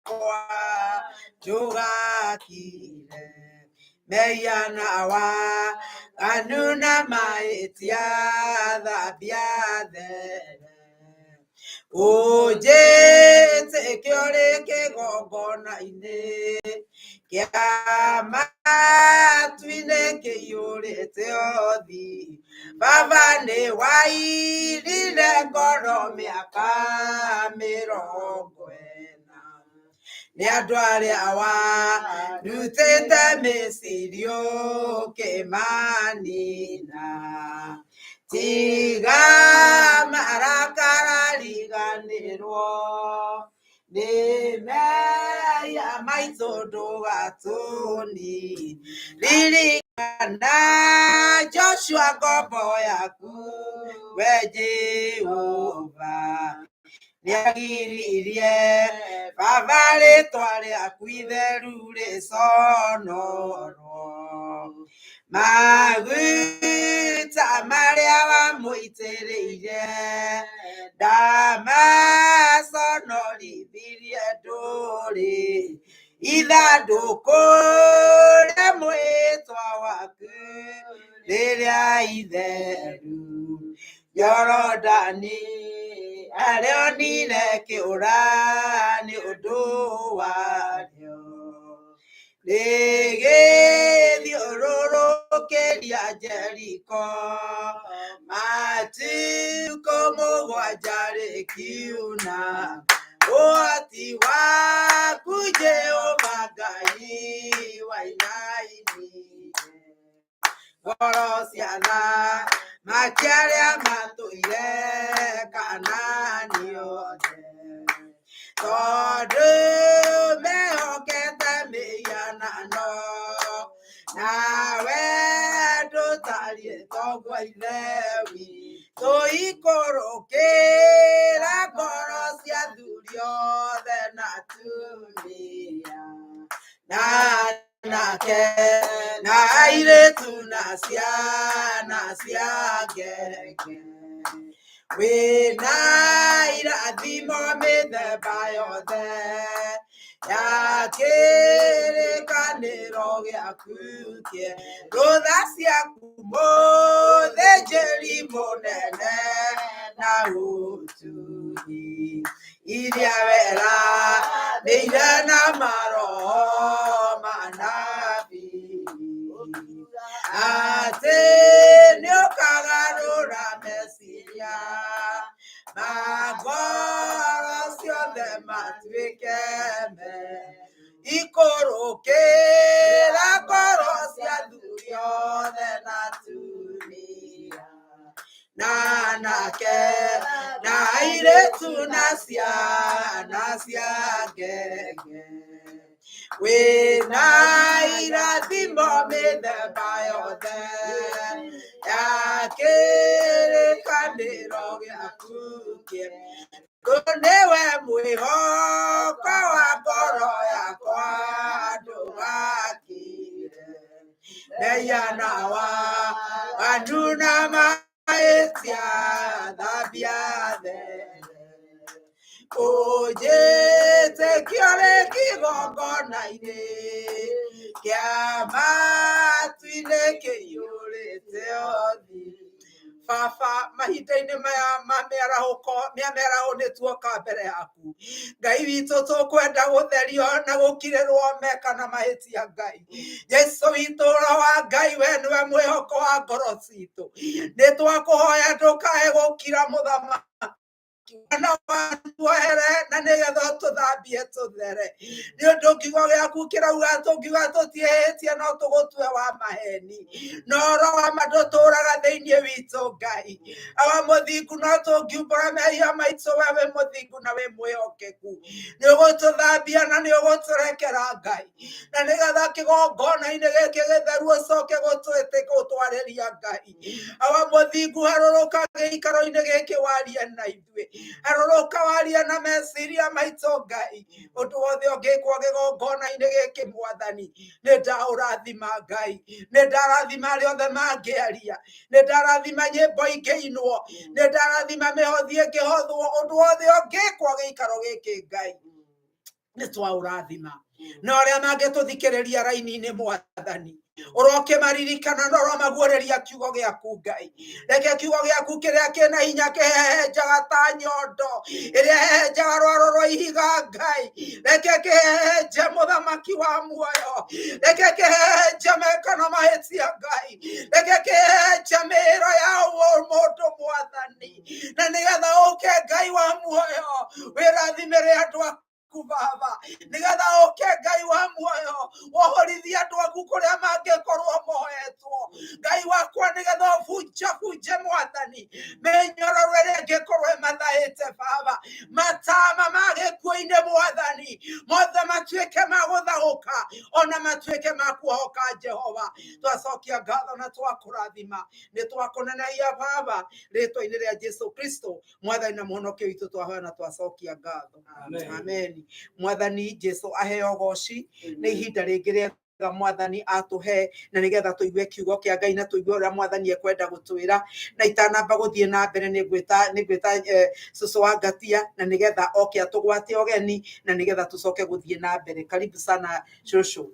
kwa jugakire meyana wa anuna maitia thabiathe ujete kiore kigongona ine kiama twine kiyurite othi baba ni wairire ngoro miaka 40 ni andu aria warutite micirio kimanina tiga marakara riganirwo ni meya maitho ndugatuni ririkana Joshua ngombo yaku we Jehova niagiririe baba ritwa riaku itheru riconorwo maguta maria wamuitiriire ndamaconorithirie nduri ithanduku ria mwitwa waku riria itheru Yorodani arionire kiura ni undu wario rigithiururukiria Jeriko matuko mugwanja rikiuna ũhoti waku Jehova Ngai wainainire ngoro ciana makiaria matũire Kanaani othe tondũ mehokete mĩhianano nawe ndũtariĩ togwa ithe witũ ikũrũkĩra ngoro cia athuri othe na atumia na anake na airĩtu na ciana cia ngenge wĩna irathimo mĩthemba yothe ya kĩrĩkanĩro gĩaku rũtha ciaku mũthĩnjĩri mũnene na ũtugi iria wera nĩire na maroho manabii atĩ nĩũkagarũra meciria ma ngoro ciothe matuĩke me ikũrũkĩra ngoro cia athuri othe na atumia na anake na airĩtu na ciana cia ngenge wĩna irathimo mĩthemba yothe ya kĩrĩkanĩro gĩaku nĩwe mwĩhoko wa ngoro yakwa ndũgakire meyana wa andu na mahĩtia thambia there ũnjĩtĩkio rĩ kĩgongona-inĩ kĩa matu-inĩ kĩiyũrĩte othi baba mahinda-inĩ maya ma mĩaraho nĩtuoka mbere yaku Ngai witũ tũkwenda gũtherio na gũkirĩrwo meka na mahĩtia Ngai Jesu witũ Roho wa Ngai we nĩwe mwĩhoko wa ngoro citũ nĩtwakũhoya ndũkae gũkira mũthamaki na tuohere na nĩgetha tũthambie tũthere nĩ ũndũ kiugo gĩaku kĩrauga tũngiuga tũtiĩhĩtie no tũgũtue wa maheni no Roho wa ma ndũtũũraga thĩinĩ witũ Ngai awa mũthingu no tũngiumbũra mehia maitũ we wĩ mũthingu na wĩ mwĩhokeku nĩ ũgũtũthambia na nĩ ũgũtũrekera Ngai na nĩgetha kĩgongona-inĩ gĩkĩ gĩtheru ũcoke gũtwarĩria Ngai awa mũthingu harũrũka gĩikaro-inĩ gĩkĩ warie na ithuĩ harũrũka warie na meciria maitũ Ngai ũndũ wothe ũngĩkwo kĩgongona-inĩ gĩkĩ Mwathani nĩ ndaũrathima Ngai nĩ ndarathima arĩa othe mangĩaria nĩ ndarathima nyĩmbo ingĩinwo nĩ ndarathima mĩhothi ĩngĩhothwo ũndũ wothe ũngĩkwo gĩikaro gĩkĩ Ngai nĩ twaũrathima na arĩa mangĩtũthikĩrĩria raini-inĩ Mwathani ũroke maririkana na ũromaguũrĩria kiugo gĩaku Ngai. Reke kiugo gĩaku kĩrĩa kĩna hinya kĩhehenjaga ta nyondo ĩrĩa ĩhehenjaga rwaro rwa ihiga Ngai. Reke kĩhehenje mũthamaki wa muoyo, reke kĩhehenje meka na mahĩtia Ngai, reke kĩhehenje mĩĩra ya mũndũ Mwathani, na nĩgetha ũke Ngai wa muoyo wĩrathimĩre andũ aku Baba, nĩgetha ũke Ngai wa muoyo wohorithia andũ aku kũrĩa mangĩkorwo mohetwo. Ngai wakwa nĩgetha ũbunje Mwathani mĩnyororo ĩrĩa ĩngĩkorwo ĩmathaĩte Baba, matama ma gĩkuũ-inĩ Mwathani mothe matuĩke ma gũthagũka, ona matuĩke ma kuohoka Jehova. Twacokia ngatho na twakũrathima, nĩ twakũnenagia Baba, rĩtwa-inĩ rĩa Jesu Kristo Mwathani na mũhonokia witũ twahoya twacokia ngatho. Amen. Mwathani Jesu aheo goci nĩ ihinda rĩngĩ rĩega Mwathani atũhe, na nĩgetha tũigue kiugo kĩa Ngai na tũigue ũrĩa Mwathani ekwenda gũtwĩra. Na itanamba gũthiĩ na mbere nĩ ngwĩta Cũcũ wa Ngatia, na nĩgetha oke atũgwate ũgeni, na nĩgetha tũcoke gũthiĩ na mbere. Karibu sana Cũcũ.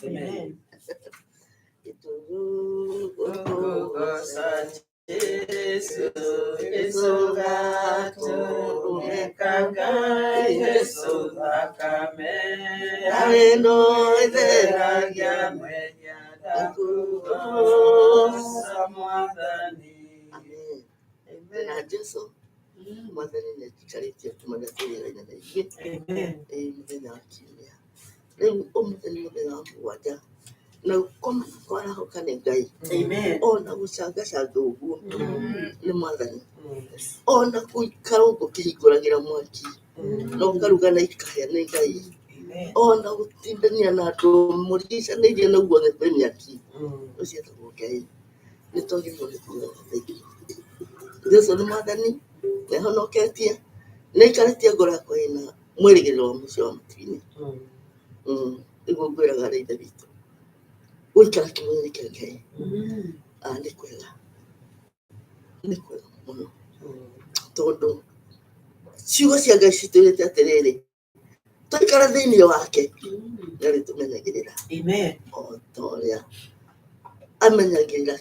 Amen. No koma kwara hokane Ngai. Amen. Ona gucangacanga uguo nĩ Mwathani. Ona kuikara ũguo kĩhingũragĩra mwaki no karuga na ikahĩa nĩ Ngai. Ona gũtindania na andũ mũrigicanĩirie na ũguo nĩ mĩaki ũcio etagwo Ngai. Nĩ twagĩrĩirwo nĩ kuuga thengiũ. Jesũ nĩ Mwathani, nĩ ahonoketie, nĩ aikarĩtie ngoro yakwa ĩna mwĩrĩgĩrĩro wa mũico wa mũturi-inĩ. Nĩguo ngwĩraga arĩ ithe witũ gũikara kĩmuoyo-inĩ kĩa Ngai nĩ kwega mũno, tondũ ciugo cia Ngai citwĩrĩte atĩrĩrĩ, twaikara thĩinĩ wake nĩ arĩtũmenyagĩrĩra o ta ũrĩa amenyagĩrĩra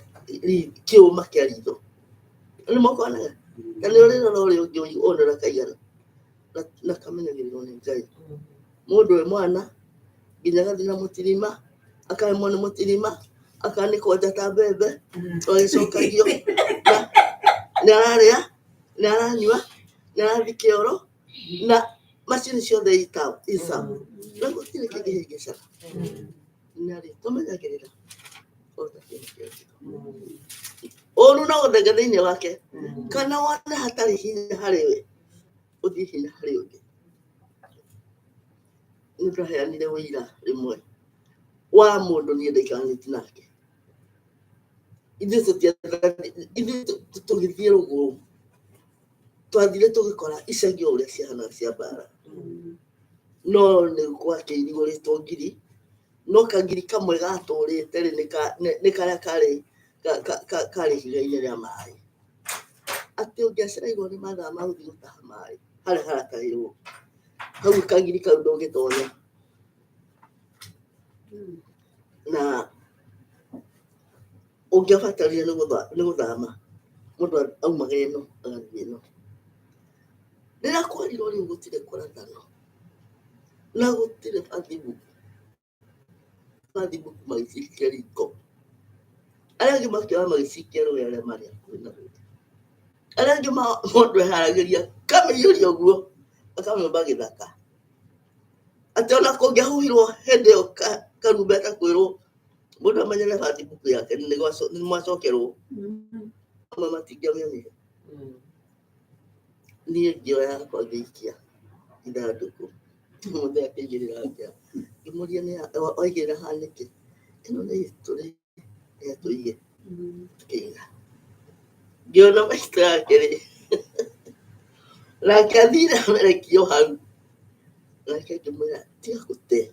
kĩũma kĩa ritho. Nĩ mũkonaga na nĩ ũrĩrora ũrĩa ũngĩ onora kaigana na kamenyagĩrĩrwo nĩ Ngai. Mũndũ wĩ mwana nginya gathiĩ na mũtirima, akaremwo nĩ mũtirima, akanĩkwo nja ta mbembe, agĩcokagio nĩ ararĩa, nĩ aranyua, nĩ arathiĩ kĩoro, na macini ciothe isamu na gũtirĩ kĩngĩhĩngĩcana. Nĩ arĩtũmenyagĩrĩra o ta kĩndũ kĩngĩ. Ũru no gũthenga thĩinĩ wake, kana wone hatarĩ hinya harĩ we ũthiĩ hinya harĩ ũngĩ. Nĩ tũraheanire ũira rĩmwe wa mũndũ niĩ ndaikarĩtie nake. Ithuĩ tũgĩthiĩ rũgũrũ twathire tũgĩkora icagi o ũrĩa ciahanaga cia mbara, no nĩ gwakĩirigũrĩtwo ngiri, no kangiri kamwe gatũrĩte rĩ nĩ karĩa karĩ ihiga-inĩ rĩa maĩ. Atĩ ũngĩacĩrĩirwo nĩ mathaa ma gũthiĩ gũtaha maĩ harĩa haratahĩrwo, hau kangiri kau ndũngĩtonya. Na ũngĩabatarire nĩ gũthama, mũndũ aumaga ĩno agathiĩ ĩno. Rĩrĩa kwerirwo rĩu gũtirĩ kũrathano na gũtirĩ Facebook magĩcikia riko, arĩa angĩ makĩoya magĩcikia rũĩ arĩa marĩ hakuhĩ na rũĩ, arĩa angĩ mũndũ eharagĩria kamĩiyũria ũguo akamĩũmba gĩthaka, atĩ ona kũngĩahuhirwo hĩndĩ ĩyo karumbeta kwĩrwo mũndũ amenyere Facebook yake nĩ mwacokerwo, amwe matingĩamĩonire. Niĩ ngĩoya yakwa ngĩikia ithandũkũ, mũndũ akĩigĩrĩra ngĩa ngĩmũria waigĩrĩra haha nĩkĩ? Ĩno nĩ hĩtũrĩ tũige kĩiga. Ngĩona maitho yake rĩ nake athire amerekio hau, nake ngĩmwĩra tiga gũte,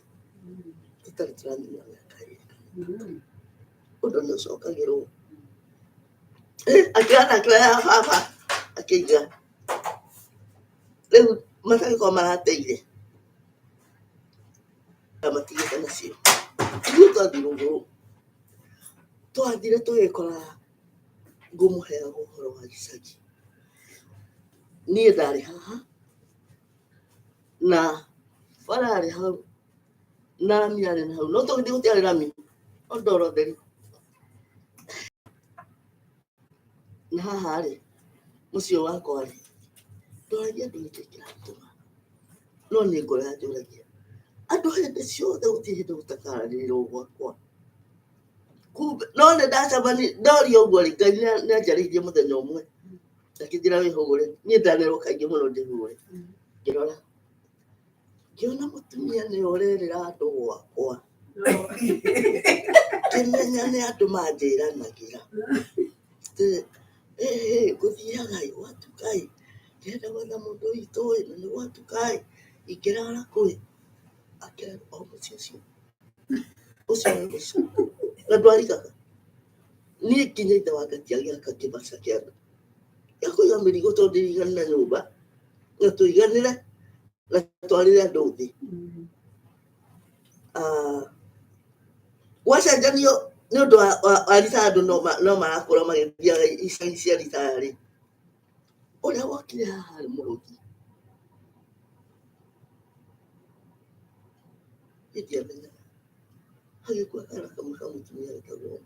tutari turamenya akaye odo no soka gero akana kaya papa akiga leo mataki kwa marateire amatigita nacio twathiruguru twathire tugikora ngumuhera ũhoro wa gĩcagi niĩ ndarĩ haha na bararĩ hau na rami arĩ na hau no tũgĩthiĩ gũtiarĩ rami o ndoro theri na haha rĩ mũciĩ wakwa rĩ ndoragia andũ nĩkĩ kĩratũma no nĩ ngoro yanjũragia andũ hĩndĩ ciothe gũtirĩ hĩndĩ gũtakaranĩrĩrwo gwakwa kumbe no nĩ ndacemani ndoria ũguo rĩ Ngai nĩanjarĩirie mũthenya ũmwe akĩnjĩra wĩhũgũre niĩ ndanĩrwo kaingĩ mũno ndĩhũre ngĩrora ngĩona mũtumia nĩ orerera andũ gwakwa ngĩmenya nĩ andũ manjĩranagĩra ngũthiaga gwatukai ngenda gwetha mũndũ witũ na nĩ gwatukai ingĩrara kũrĩ akĩra o mũciĩ ũcio na ndwarigaga niĩ nginya ithe wa Ngatia agĩaka kĩmasa kĩa andũ gĩa kũiga mĩrigo tondũ ndirigani na nyũmba na tũiganĩre na twarĩre andũ thĩ gwacenjanio nĩ ũndũ wa ritaya andũ no marakũra magĩthiaga icagi cia ritaya rĩ ũrĩa wokire haha arĩ mũrũgi ndiamenya hagĩkua kana kamwe ka mũtumia wetagwo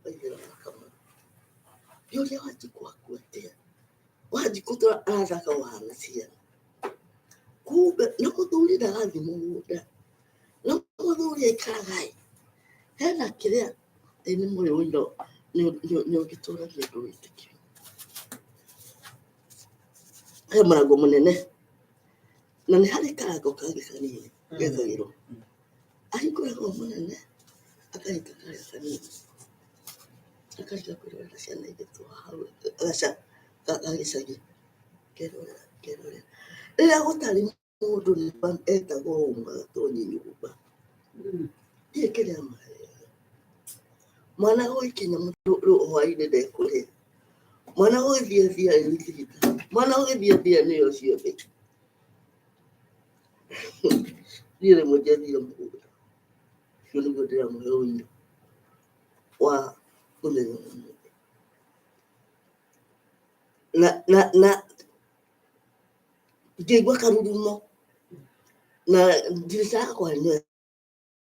Waithĩra Wakama ngĩũria Wanjikũ akua atĩa Wanjikũ arathaka wahana ciana kumbe na mũthuri ndagathiĩ mũgũnda na mũthuri aikaraga hena kĩrĩa nĩ mũrĩ ũino nĩ ũngĩtũragia andũ wĩtĩkio he mũrango mũnene na nĩ harĩ karango kangĩ kanini gekagĩrwo ahingũraga mũnene akahita karĩa kanini akarika kwĩrorera ciana ithatũ hau gaca gagĩcagi kerorera rĩrĩa gũtarĩ mũndũ etagwo ũma gatonyi nyũmba ndiĩ kĩrĩa maheaga mwana gũgĩkinya hwainĩ ndekũrĩa mwana gũgĩthiathia nĩ thibitarĩ mwana gũgĩthiathia nĩyo ciothe niĩ rĩmwe ndiathire mũgũnda ũcio nĩguo ndĩramũhe ũira wa mũthenya ũmwe na ngĩigua karurumo na ndirica yakwa nĩyo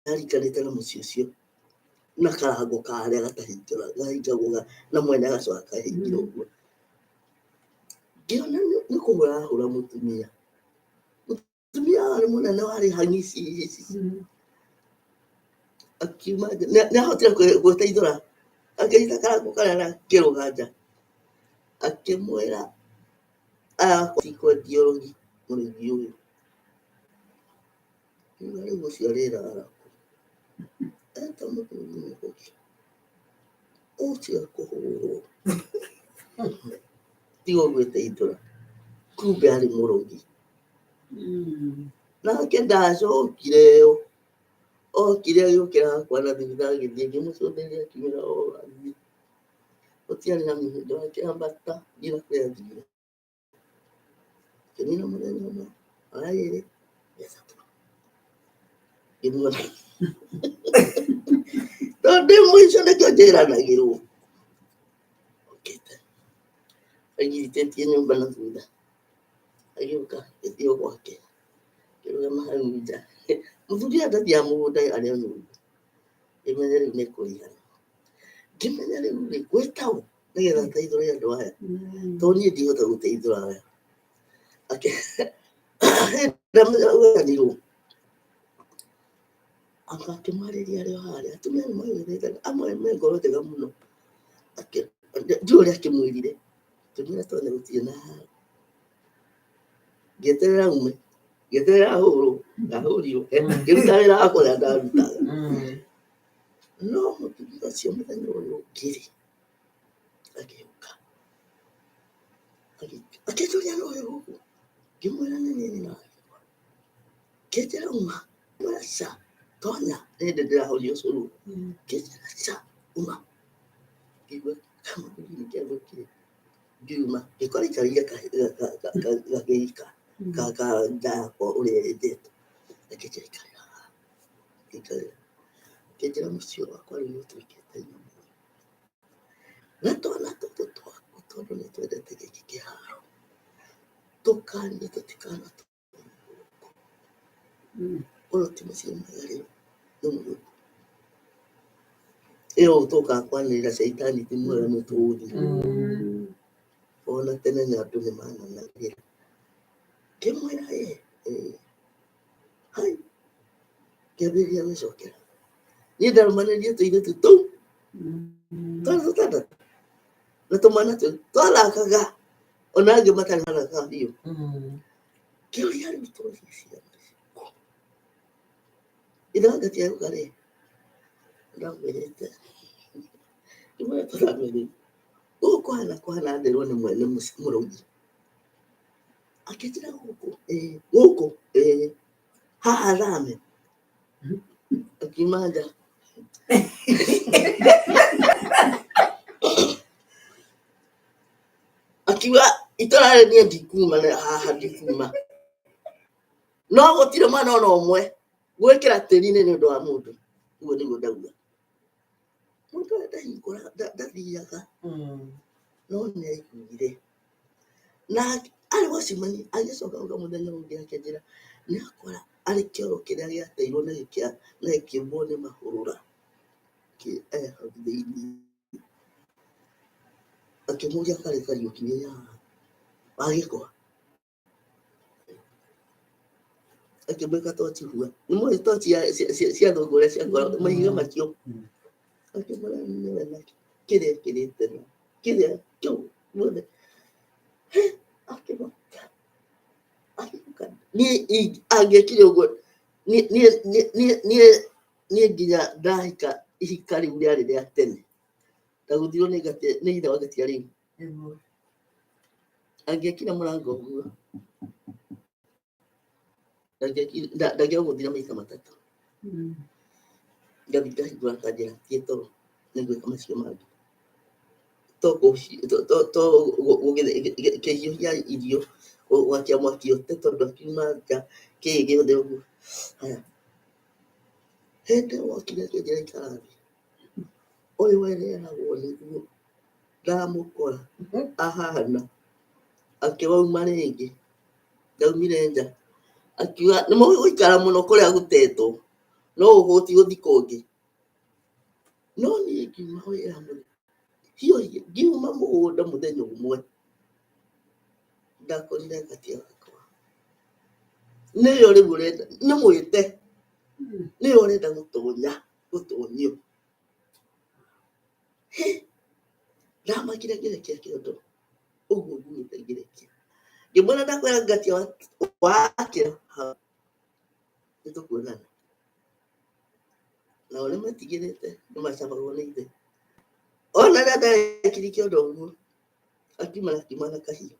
yariganĩte na mũciĩ ũcio na karango karĩa gatahingagwo na mwena gacoka kahingire ũguo ngĩona nĩ kũhũra ahũra mũtumia warĩ mũnene warĩ hang'ici akiuma nĩahotire gwĩteithũra akĩnyita karango karĩa kĩrũga nja akĩmwĩra tikwendia ũrogi mũrĩmi ũyũ kiuga rĩu ũcio arĩrara eta mũthuri mũgũki ũcio kũhũrwo tigo gwĩteithũra kumbe arĩ mũrogi nake ndacokire okire agĩũkĩra hakwa na thibitarĩ agĩthiĩ ngĩmũcũthĩrĩria akiumĩra o athiĩ gũtiarĩ na mĩhĩndo akĩambata nginya kũrĩa athire kĩnina mũthenya ũmwe wa ĩrĩ gĩatatũ ngĩmuona tondũ ndĩ mũico nĩkĩo njĩranagĩrwo okĩte aigithĩtie nyũmba na thutha agĩũka gĩthiĩ o gwake kĩrũgama hau nja mũthuri ndathiaga mũgũnda arĩ o nyũmba ngĩmenya rĩu nĩ kũrigana ngĩmenya rĩu nĩ gwĩtaũ nĩgetha teithũre andũ aya tondũ niĩ ndihota gũteithũra aya ndamũganirwo anga akĩmarĩria arĩ o harĩa atumia nĩ magĩthaithana amwe me ngoro njega mũno ndiũĩ ũrĩa akĩmwĩrire tũmĩra twana gũtirĩ na haro ngĩeterera ume ngĩeterera hũrwo ndahũrirwo ngĩruta wĩra wakwa ũrĩa ndarutaga no mũtumia ũcio mũthenya ũyũ ũngĩ agĩũka akĩnjũria no ũyũ ũguo ngĩmwĩra nĩ niĩ nyina wakwa ngĩenjera uma mwaca tonya de audio solo que sa uma que kama ni que que Juma e quale caria ka da po ore de che c'è che c'è la musica quale io tu che stai nato tutto le tue dette che ha toccando ti cana l'ultimo si magari non io tocca quando la seitani ti muoiono tutti ona tena ni atu ni mana na kira ke moira hai ke beri ame sokera ni dar mana dia tu ide tu tada na to mana tu to ala kaga ona ge mata na ka dio ke ori ari to si ida ga tia kare na merete ima to na merete kwa de rone mwene murongi akitira huko haarame akimanda akiwa itorare ni ndikuma na haha ndikuma no gotire mwana ona omwe gwekira terine ni ndo wa mundu ugo ni godauga mundu ndahingura ndathiaga no nĩ aiguire na arĩ gũcimani agĩcoka uga mũthenya ũngĩ akĩnjĩra nĩ akora arĩ kĩoro kĩrĩa gĩateirwo na gĩkĩmbwo nĩ mahũrũra hau thĩinĩ akĩmũria karĩ Kariũki wĩ haha wagĩkwa akĩmwĩka toci hua nĩ mũĩ toci cia thũngũ ũrĩa ciakora mahiga macio akĩmwĩra nĩ wena kĩrĩa kĩrĩte no kĩrĩa kĩu muothe akĩmoka niĩ angĩkire ũguo niĩ nginya ndahika ihika rĩu rĩarĩ rĩa tene ndagũthirwo nĩ ithe wa gatia rĩu angĩekire mũrango ũguo ndangĩagũthira maita matatũ ngathi ngahingũra kanjĩra thiĩ toro nĩngwĩka macio mangĩ kĩhiũhia irio gwakia mwaki ũte tondũ akiuma nja kĩĩ gĩothe ũguo haya hĩndĩ wokire akĩnjĩra ikara thĩ ũyũ wereragwo nĩguo ndamũkora ahana akĩwauma rĩngĩ ndaumire nja akiuga nĩ mũĩ gũikara mũno kũrĩa gũtetwo no ũhũti gũthiĩ kũngĩ no niĩ ngiuma wĩra mũno hiũhie ngiuma mũgũnda mũthenya ũmwe ndakorire gatia wakwa nĩyo rĩu ũrenda nĩ mwĩte nĩyo ũrenda gũtũnyio ndamakire ngĩrekia kĩondo ũguo ngumĩte ngĩrekia ngĩmwĩra ndakwĩra ngatia wakĩra nĩtũkuonana nao nĩ matigĩrĩte nĩ macamagwo nĩ ithe ona rĩrĩa ndarekire kĩondo ũguo akiuma na kahiũ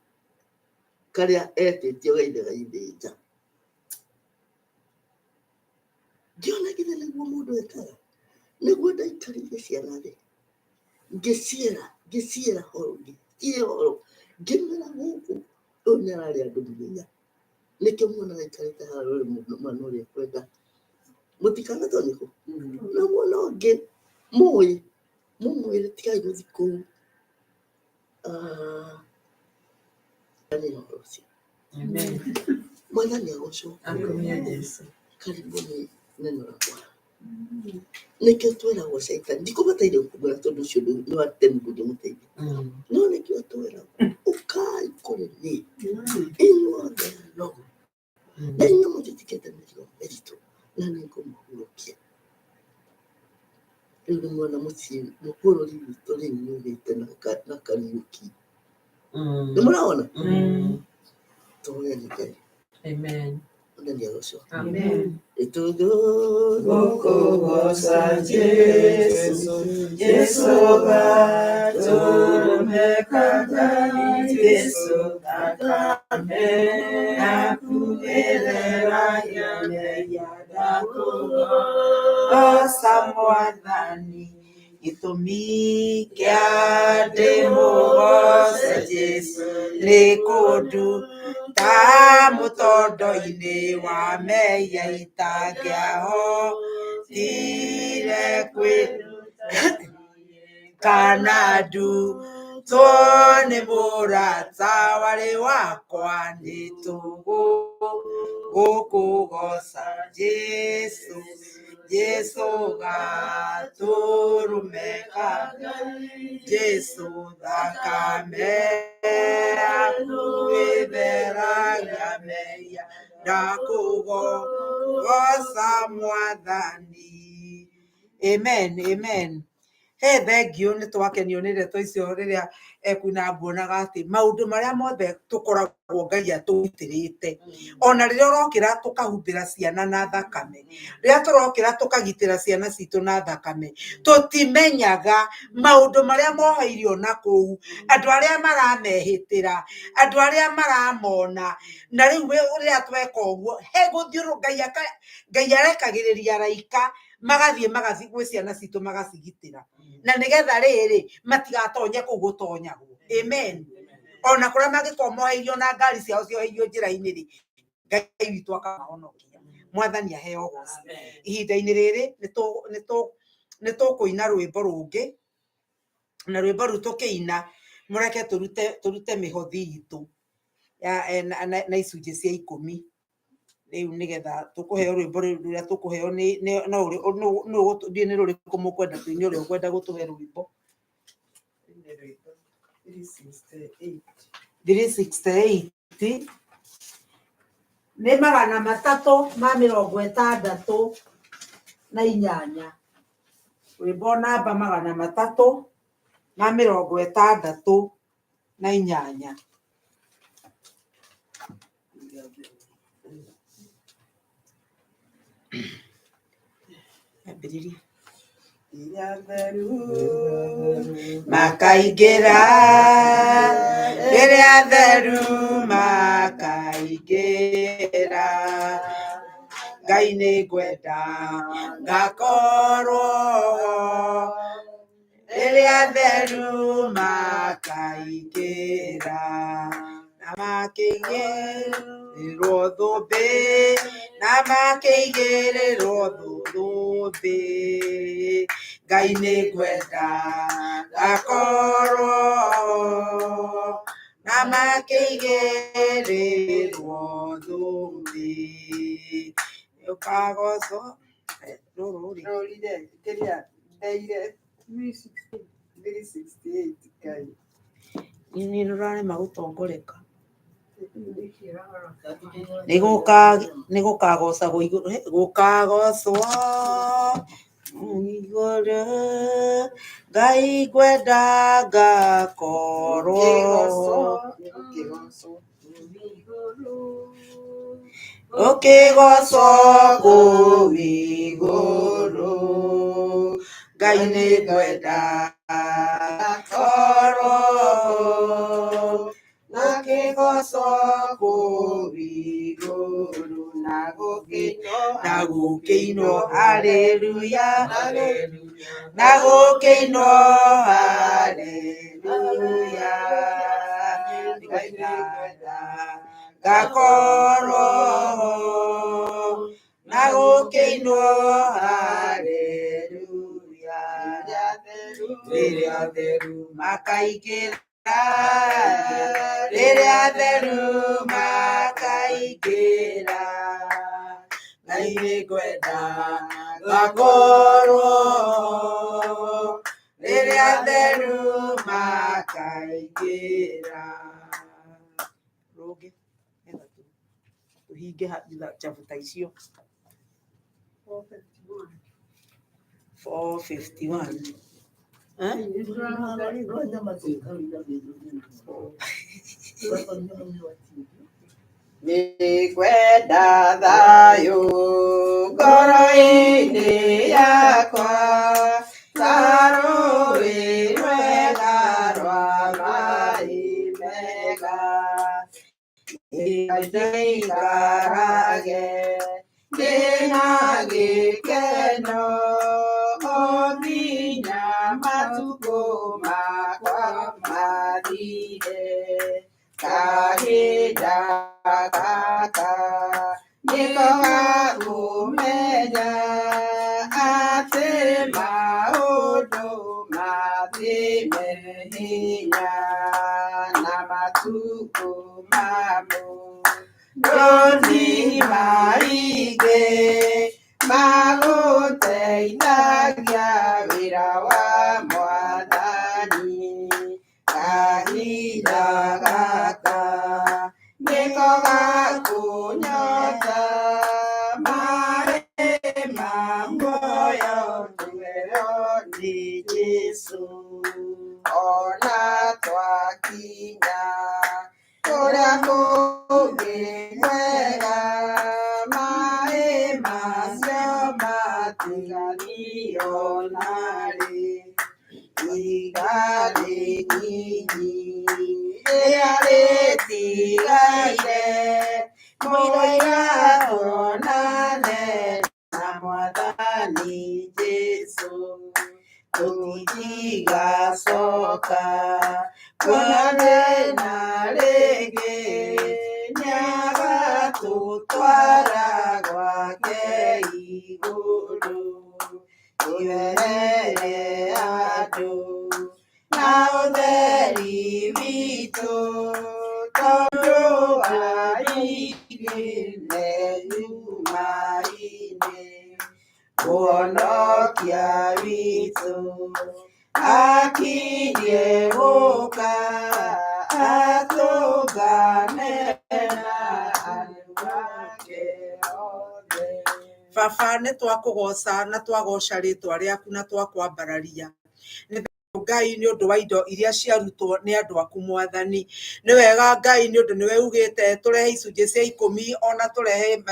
karĩa etĩtio gaithe gaithĩnja ngĩona nginya nĩguo mũndũ ekaga nĩguo ndaikarĩire ciana thĩ ngĩciĩra horo ngĩmera gũkũ ũyũ nĩ ararĩ andũ mũthenya nĩkĩo muonaga aikarĩte haha ũrĩ mwana ũrĩa kwenda mũtikanatoni kũ na muona ũngĩ mũmwĩre tigai gũthiĩ kũu nĩ ũhoro ũcio mwathani agocwo karibuni neno la Bwana nĩkĩo twĩragwo caitani ndikũbataire gũkũmwĩra tondũ ũcio nĩ wa tene ndũngĩmũteithia no nĩkĩo twĩragwo ũkai kũrĩ niĩ inyuothe anogu na inyuĩ mũnjĩtĩkĩte mĩrigo mĩritũ na nĩngũmũhurũkia rĩu nĩ mwana mũciĩ bũrũri witũ rĩu nĩũgĩte na Kariũki nĩ mũraona tũhũre nĩ Ngai Amen. Amen. Gogosa Jesu batumekata Jesu akame akuelera yame yadakogo Mwathani gĩtũmi kĩa ndĩmũgoce Jesũ nĩ kũndu ta mũtondo-inĩ wa mehia itangĩahotire kwĩruta kana ndutwo nĩ mũrata warĩ wakwa nĩ tũgũkũgoca Jesũ Jesũ gatũrũme ka Jesũ thakame yaku ĩtheragia mehia ndakũgoca Mwathani. Amen, amen. He thengio nĩ twakenio nĩ ndeto icio rĩrĩa Kwina nguonaga atĩ maũndũ marĩa mothe tũkoragwo Ngai atũgitĩrĩte, ona rĩrĩa ũrokĩra tũkahumbĩra ciana na thakame, rĩrĩa tũrokĩra tũkagitĩra ciana citũ na thakame, tũtimenyaga maũndũ marĩa moheirio na kũu, andũ arĩa maramehĩtĩra, andũ arĩa maramona, na rĩu rĩrĩa tweka ũguo he gũthiũrũrũka Ngai arekagĩrĩria araika magathiĩ gwĩ ciana citũ magacigitĩra, na nĩgetha rĩrĩ matigatonye kũu gũtonyagwo. Amen. Ona kũrĩa mangĩkorwo moheirio na ngari ciao cioheirio njĩra-inĩ rĩ, Ngai witũ akamahonokia. Mwathani aheo ũgooci. Ihinda-inĩ rĩrĩ nĩ tũkũina rwĩmbo rũngĩ, na rwĩmbo rũu tũkĩina mũreke tũrute mĩhothi itũ na icunjĩ cia 10 rĩu nĩgetha tũkũheo rwĩmbo rũrĩa tũkũheo nĩ rũrĩkũ mũkwenda tũine, ũrĩa ũkwenda gũtũhe rwĩmbo. 368 nĩ 368 rwĩmbo namba 368. Makaingĩra rĩrĩa theru makaingĩra, Ngai nĩ ngwenda ngakorwo rĩrĩa theru makaingĩra, na makĩigĩrĩrwo thũmbĩ, na makĩigĩrĩrwo thũmbĩ, Ngai nĩ ngwenda ngakorwo na makĩigĩrĩrwo thũmbĩ, ũkagocwo rũrĩrĩ kĩrĩa ndeire 368 Ngai nĩ rũrarema gũtongoreka, nĩ gũkagocagwo igũrũ, gũkagocwo igũrũ, Ngai ngwenda ngakorwo ũkĩgocwo kũu igũrũ, Ngai nĩ ngwenda ngakorwo ũkĩgocwo kũu igũrũ, na gũkĩinwo haleluya, na gũkĩinwo haleluya, Ngai ngwenda ngakorwo na gũkĩinwo haleluya, rĩrĩa theru makaingĩra, rĩrĩa theru makaingĩra, Ngai nĩ ngwenda ngakorwo rĩrĩa theru makaingĩra. Rũngĩ tũhinge chabu ta icio 451 nĩkwenda thayũ ngoro-inĩ yakwa, ta rũĩ rwega rwa maĩ mega, ndĩikarage ndĩna gĩkeno o gaka nĩko gakũmenya atĩ maũndũ mathime hinya na matukũ mamo ndoni maingĩ magũteithagia wĩra wa Mwathani kahinda gaka nĩko gakũnyota maĩ ma muoyo tuoyo nĩ Jesũ ona twakinya kũrĩa kũngĩ kwega maĩ macio matiganio narĩ iga rĩnyinyi rĩrĩa rĩtigaire mũira tuonane na Mwathani Jesũ tũtigacoka kuonana na rĩngĩ nĩagatũtwara gwake igũrũ tũherere andũ na ũtheri witũ tondũ aingĩre nyuma-inĩ mũhonokia witũ akinyie gũka atũngane na andũ ake othe. Baba nĩ twakũgoca na twagoca rĩtwa rĩaku na twakwambararia Ngai nĩ ũndũ wa indo iria ciarutwo nĩ andũ aku Mwathani. Nĩ wega Ngai nĩ ũndũ nĩwe ugĩte tũrehe icunjĩ cia 10 ona tũrehe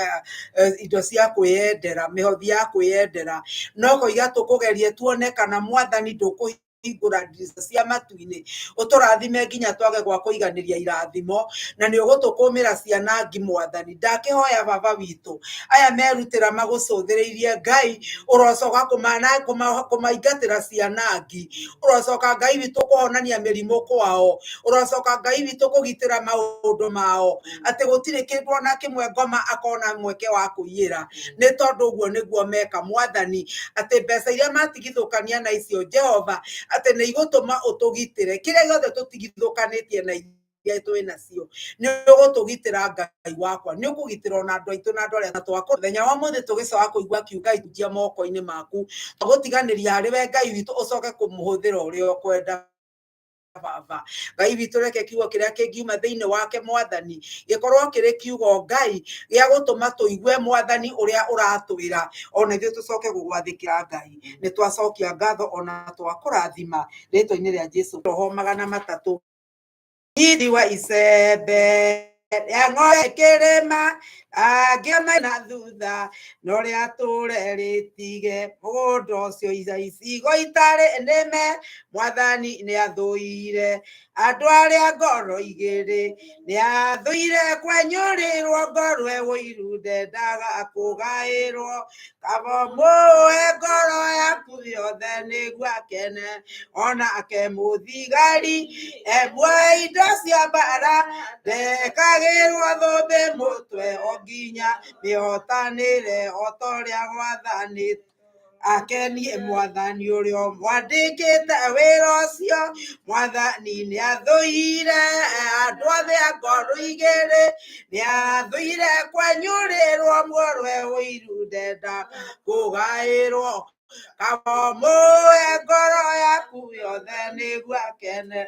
indo cia kwĩyendera, mĩhothi ya kwĩyendera, no koiga tũkũgerie tuone kana Mwathani ndũkũhingũra ndirica cia matu-inĩ ũtũrathime nginya twage gwa kũiganĩria irathimo, na nĩ ũgũtũkũmĩra cianangi Mwathani. Ndakĩhoya Baba witũ aya merutĩra magũcũthĩrĩirie Ngai ũrocoka kũmaingatĩra cianangi, ũrocoka Ngai witũ kũhonania mĩrimũ kwao, ũrocoka Ngai witũ kũgitĩra maũndũ mao, atĩ gũtirĩ kĩndũ ona kĩmwe ngoma akona mweke wa kũiyĩra. Nĩ tondũ ũguo nĩguo meka Mwathani, atĩ mbeca iria matigithũkania na icio Jehova atĩ nĩ igũtũma ũtũgitĩre kĩrĩa gĩothe tũtigithũkanĩtie na iria twĩ nacio. Nĩ ũgũtũgitĩra Ngai wakwa, nĩ ũkũgitĩra ona andũ aitũ na andũ arĩa twakwa. Mũthenya wa mũthĩ tũgĩcoka kũigua kiuga itunjia moko-inĩ maku, tũgũtiganĩria harĩ we Ngai witũ ũcoke kũmũhũthĩra ũrĩa ũkwenda Baba. Ngai witũ reke kiugo kĩrĩa kĩngiuma thĩinĩ wake Mwathani gĩkorwo kĩrĩ kiugo Ngai gĩa gũtũma tũigue Mwathani ũrĩa ũratwĩra, ona ithuĩ tũcoke gũgwathĩkĩra Ngai. Nĩ twacokia ngatho ona twakũrathima rĩtwa-inĩ rĩa Jesũ. Roho 300 Idi wa icembe rĩa ng'ombe kĩrĩma angĩona na thutha no rĩa tũre rĩtige mũgũnda ũcio icigo itarĩ nĩme Mwathani nĩ athũire andũ arĩa ngoro igĩrĩ, nĩ athũire kwenyũrĩrwo ngorwe wũiru ndendaga kũgaĩrwo, kaba mũhe ngoro yaku yothe nĩguo akene onake mũthigari emuoe indo cia mbara ndekagĩrwo thũmbĩ mũtwe o nginya mĩhotanĩre o ta ũrĩa gwathanĩtwo akenie Mwathani ũrĩa mwandĩkĩte wĩra ũcio. Mwathani nĩ athũire andũ othe a ngoro igĩrĩ, nĩ athũire kwenyũrĩrwo ngorwe wũiru ndenda kũgaĩrwo, kaba mũhe ngoro yaku yothe nĩguo akene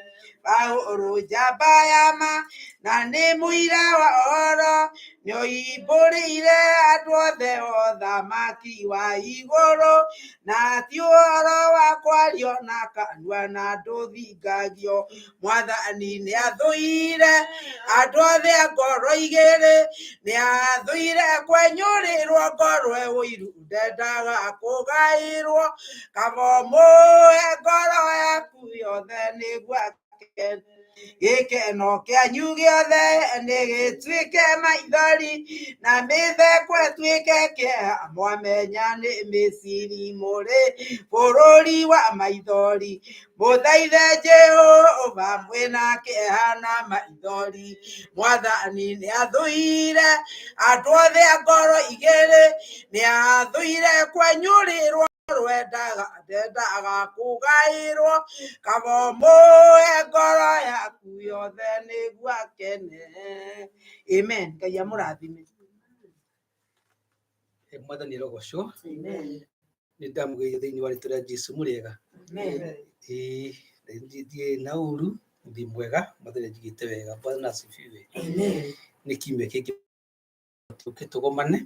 Paũlũ njamba ya ma na nĩ mũira wa ũhoro, nĩ oimbũrĩire andũ othe ũthamaki wa igũrũ, na ti ũhoro wa kwario na kanua na ndũthingagio. Mwathani nĩ athũire andũ othe a ngoro igĩrĩ, nĩ athũire kwenyũrĩrwo ngorwe wũiru ndendaga kũgaĩrwo, kaba mũhe ngoro yaku yothe nĩguo akene gĩkeno kĩanyu gĩothe nĩ gĩtuĩke maithori, na mĩtheko ĩtuĩke kĩeha, mwamenya nĩ mĩciri mũrĩ bũrũri wa maithori, mũthaithe Jehova mwĩna kĩeha na maithori. Mwathani nĩ athũire andũ othe a ngoro igĩrĩ, nĩ athũire kwenyũrĩrwo ndendaga kũgaĩrwo, kaba mũhe ngoro yaku yothe nĩguo akene. Amen. Ngai amũrathime. Mwathani arogocwo. Nĩ ndamũgeithia thĩinĩ wa rĩĩtwa rĩa Jesũ mũrĩega. Ndiĩ na ũru, ndĩ mwega, Mwathani anjigĩte wega. Bwana asifiwe. Nĩ kiumia kĩngĩ tũgomane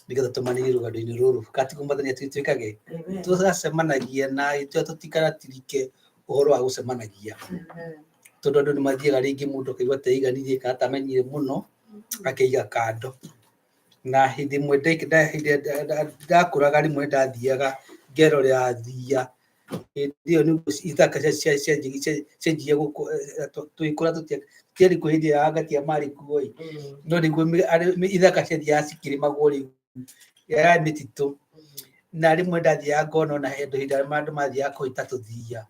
nĩgetha tũmanĩrĩrie rũgano-inĩ rũrũ. Katigo Mwathani atwĩkage tũgacemanagia na tũtikanatirike ũhoro wa gũcemanagia, tondũ andũ nĩ mathiaga rĩngĩ mũndũ akaigua ta aiganirie kana atamenyire mũno akaiga kando. Na hĩndĩ ĩmwe ndakũraga rĩmwe ndathiaga ngerorera thia, hĩndĩ ĩyo nĩguo ithaka cenjirie tũgĩkũra tũtiarĩ kuo hĩndĩ ya Gatia marĩ kuo ĩ, no nĩguo ithaka ciathiaga cikĩrĩmagwo rĩu ya mĩtitũ. Na rĩmwe ndathiaga ngona ona hĩndĩ ĩrĩa andũ mathiaga kũhĩta tũthia,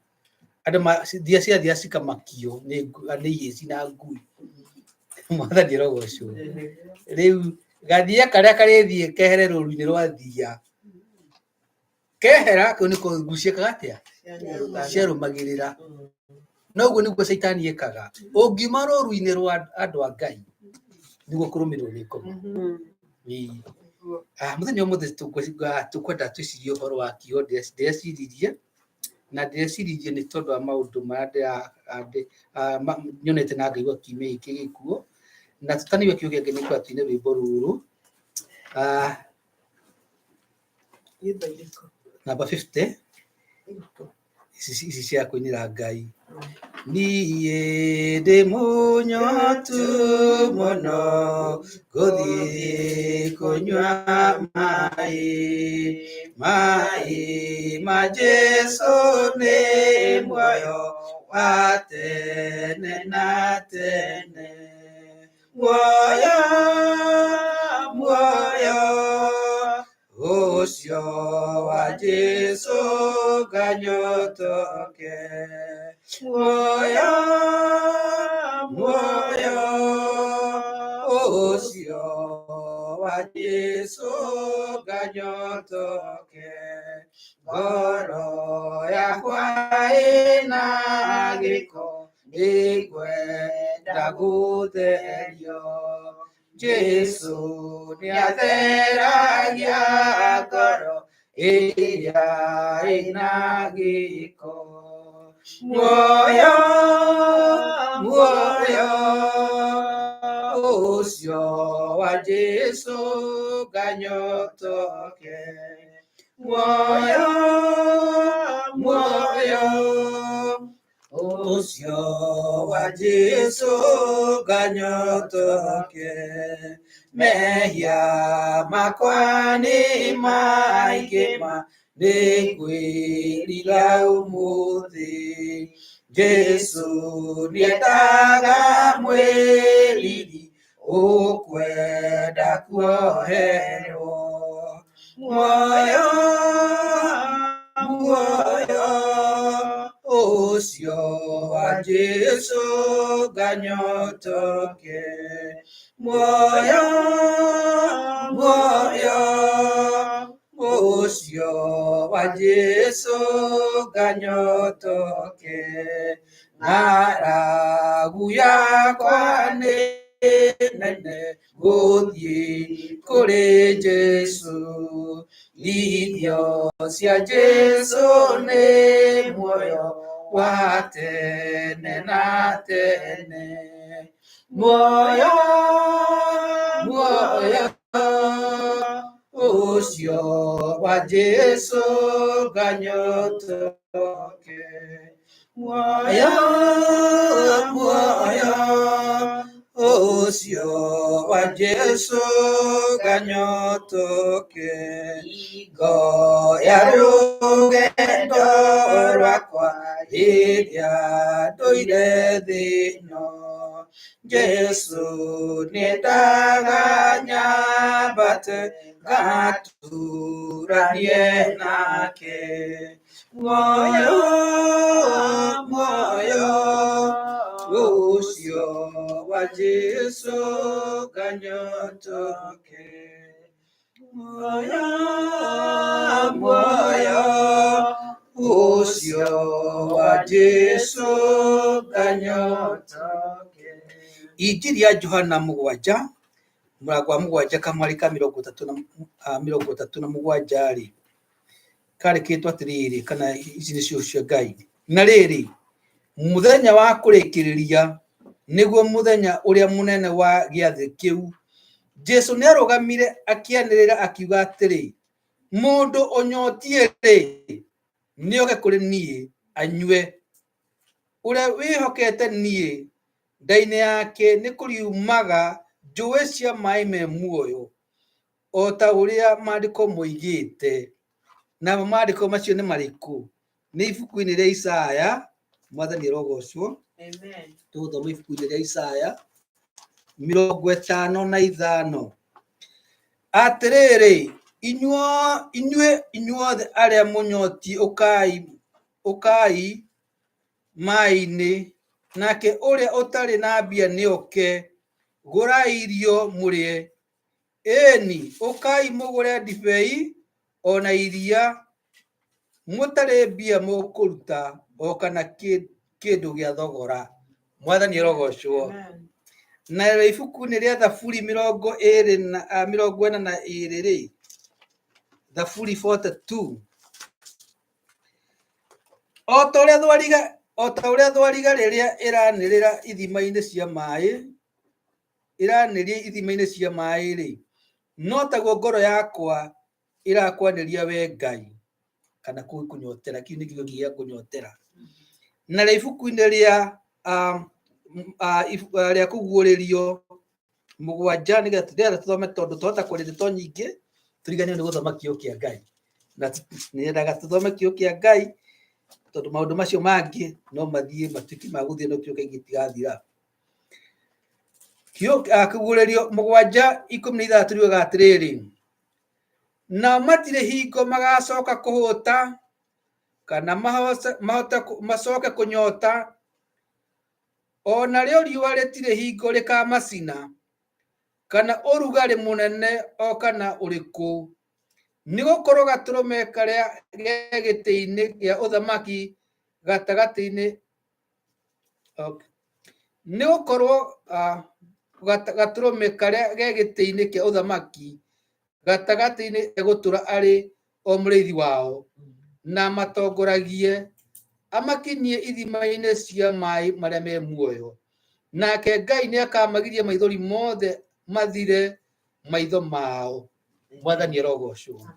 thia ciathiaga cikamakio nĩ ihĩci na ngui. Mwathani arogocwo. Rĩu gathia karĩa karĩthiĩ kehere rũru-inĩ rwa thia, kehera kau nĩ kũgucia kagatĩa ciarũmagĩrĩra. Noguo nĩguo Caitani ekaga. Ũngiuma rũru-inĩ rwa andũ a Ngai nĩguo kũrũmĩrĩrwo nĩ ngoma. Mũthenya ũmũthĩ tũkwenda twĩcirie ũhoro wa kiugo. Ndĩreciririe na ndĩreciririe nĩ tondũ wa maũndũ marĩa nyonete na ngaigua kiumia gĩkĩ gĩkuo, na tũtanĩigue kiugo gĩake nĩ twatũine rwĩmbo rũrũ namba 50 ici cia kũinĩra Ngai. Niĩ ndĩ mũnyotu mũno ngũthiĩ kũnyua maĩ ma Jesũ nĩ muoyo wa tene na tene. Muoyo ũcio wa Jesũ nganyotoke. Muoyo ũcio wa Jesũ nganyotoke. Ngoro yakwa ĩna gĩko nĩngwenda gũtherio. Jesũ nĩatheragia ngoro ĩrĩa ĩna gĩko. Muoyo ũcio wa Jesũ nganyotoke. Muoyo ũcio wa Jesũ nganyotoke. Mehia makwa nĩ maingĩ nĩngwĩrira ũmũthĩ. Jesũ nĩendaga mwĩriri ũkwenda kuoherwo. Muoyo ũcio wa Jesũ nganyotoke. Muoyo ũcio wa Jesũ nganyotoke. Ng'aragu yakwa nĩ nene gũthiĩ kũrĩ Jesũ. Irio cia Jesũ nĩ muoyo wa tene na tene. Muoyo ũcio wa Jesũ nganyotoke. Muoyo ũcio wa Jesũ nganyotoke. Ngoya rugendo rwakwa rĩrĩa ndũire thĩno. Jesu nĩendaga nyambate ngaturanie nake. Muoyo ũcio wa Jesu kanyotoke. Muoyo ũcio wa Jesu kanyotoke. Injiri ya Johana 7 mũrango wa 7 kamwari ka 37 karĩkĩtwo atĩrĩrĩ, kana ici nĩcio cia Ngai. Na rĩrĩ, mũthenya wa kũrĩkĩrĩria nĩguo mũthenya ũrĩa mũnene wa gĩathĩ kĩu, Jesu nĩarũgamire akĩanĩrĩra akiuga atĩrĩ, mũndũ ũnyotie-rĩ nĩoke kũrĩ niĩ anyue. Ũrĩa wĩhokete niĩ, nda-inĩ yake nĩ kũriumaga njũĩ cia maĩ me muoyo, o ta ũrĩa maandĩko moigĩte. Na maandĩko macio nĩ marĩkũ? Nĩ ibuku-inĩ rĩa Isaya. Mwathani arogocwo. Amen. Tũthoma ibuku-inĩ rĩa Isaya 55. Atĩrĩrĩ, inyuothe arĩa mũnyotie ũkai maĩ-inĩ, nake ũrĩa ũtarĩ na mbia nĩoke, gũrai irio mũrĩe. Ĩni, ũkai mũgũre ndibei ona iria, mũtarĩ mbia mũkũruta o kana kĩndũ gĩa thogora. Mwathani arogocwo. Na ibuku-inĩ rĩa Thaburi 42 Thaburi 42, o ta ũrĩa thwariga rĩrĩa ĩranĩrĩra ithima-inĩ cia maĩ-rĩ, no taguo ngoro yakwa irakwanĩria we Ngai. Kana kũnyotera, kĩu nĩ kiugo gĩa kũnyotera. Na ibuku-inĩ rĩa kũguũrĩrio 7, nĩgetha tũthome tondũ twahota kũrĩrĩ to nyingĩ, tũriganĩrwo nĩ gũthoma kiugo kĩa Ngai. Na nĩendaga tũthome kiugo kĩa Ngai tondũ maũndũ macio mangĩ no mathiĩ matuĩke ma gũthiĩ no kiugo kĩngĩ gĩtigathira. Kũguũrĩrio 7:13 tũriugaga atĩrĩrĩ, na matirĩ hingo magacoka kũhũta, kana macoke kũnyota, o narĩo riũa rĩtirĩ hingo rĩkamacina, kana ũrugarĩ mũnene o kana ũrĩkũ. Nĩ gũkorwo gatũrũme karĩa ge gĩtĩ-inĩ gĩa ũthamaki gatagatĩ-inĩ, nĩ gũkorwo gatũrũme karĩa ge gĩtĩ-inĩ kĩa ũthamaki gatagatĩ-inĩ egũtũra arĩ o mũrĩithi wao, na matongoragie, amakinyie ithima-inĩ cia maĩ marĩa me muoyo. Nake Ngai nĩakamagiria maithori mothe mathire maitho mao. Mwathani arogocwo.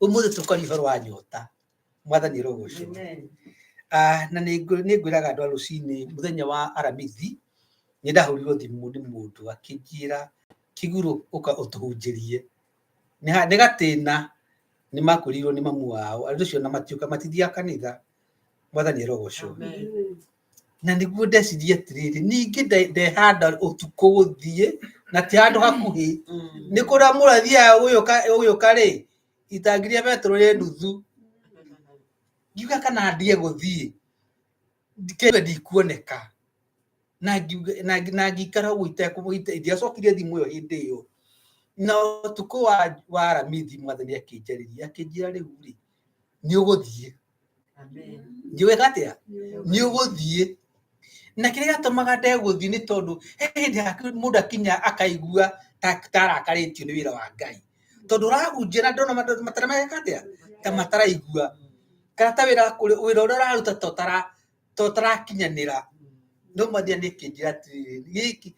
Ũmũthĩ tũkaria ũhoro wa nyota. Mwathani arogocwo. Na nĩngwĩraga andũ a rũcinĩ mũthenya wa aramithi, nĩndahũrirwo thimũ nĩ mũndũ akĩnjĩra, Kĩgũrũ ũka ũtũhunjĩrie. Nĩ gatĩna nĩ makũrirwo nĩ mamu wao, andũ acio na matiũka matithiaga kanitha. Mwathani arogocwo. Na nĩguo ndecirie atĩrĩrĩ, ningĩ ndehanda ũtukũ gũthiĩ na ti handũ hakuhĩ. Nĩ kũrĩa mũrathiaga ũgĩũka-rĩ, itangi rĩa petrol rĩ nuthu. Ngiuga kana ndige gũthiĩ, ndikuoneka. Na ngĩikara ũguo ndiacokire thimũ ĩyo hĩndĩ ĩyo. Na ũtukũ wa aramithi Mwathani akĩnjarĩria, akĩnjĩra rĩu-rĩ, nĩ ũgũthiĩ. Ngĩwĩka atĩa? Nĩ ũgũthiĩ. Na kĩrĩa gĩatũmaga ndegũthiĩ nĩ tondũ hĩndĩ mũndũ akinya akaigua ta arakarĩtio nĩ wĩra wa Ngai. Tondũ ũrahunjia na ndona matareka atĩa? Ta mataraigua. Kana ta wĩra ũrĩa ũraruta ta ũtarakinyanĩra. No Mwathani akĩnjĩra atĩrĩrĩ,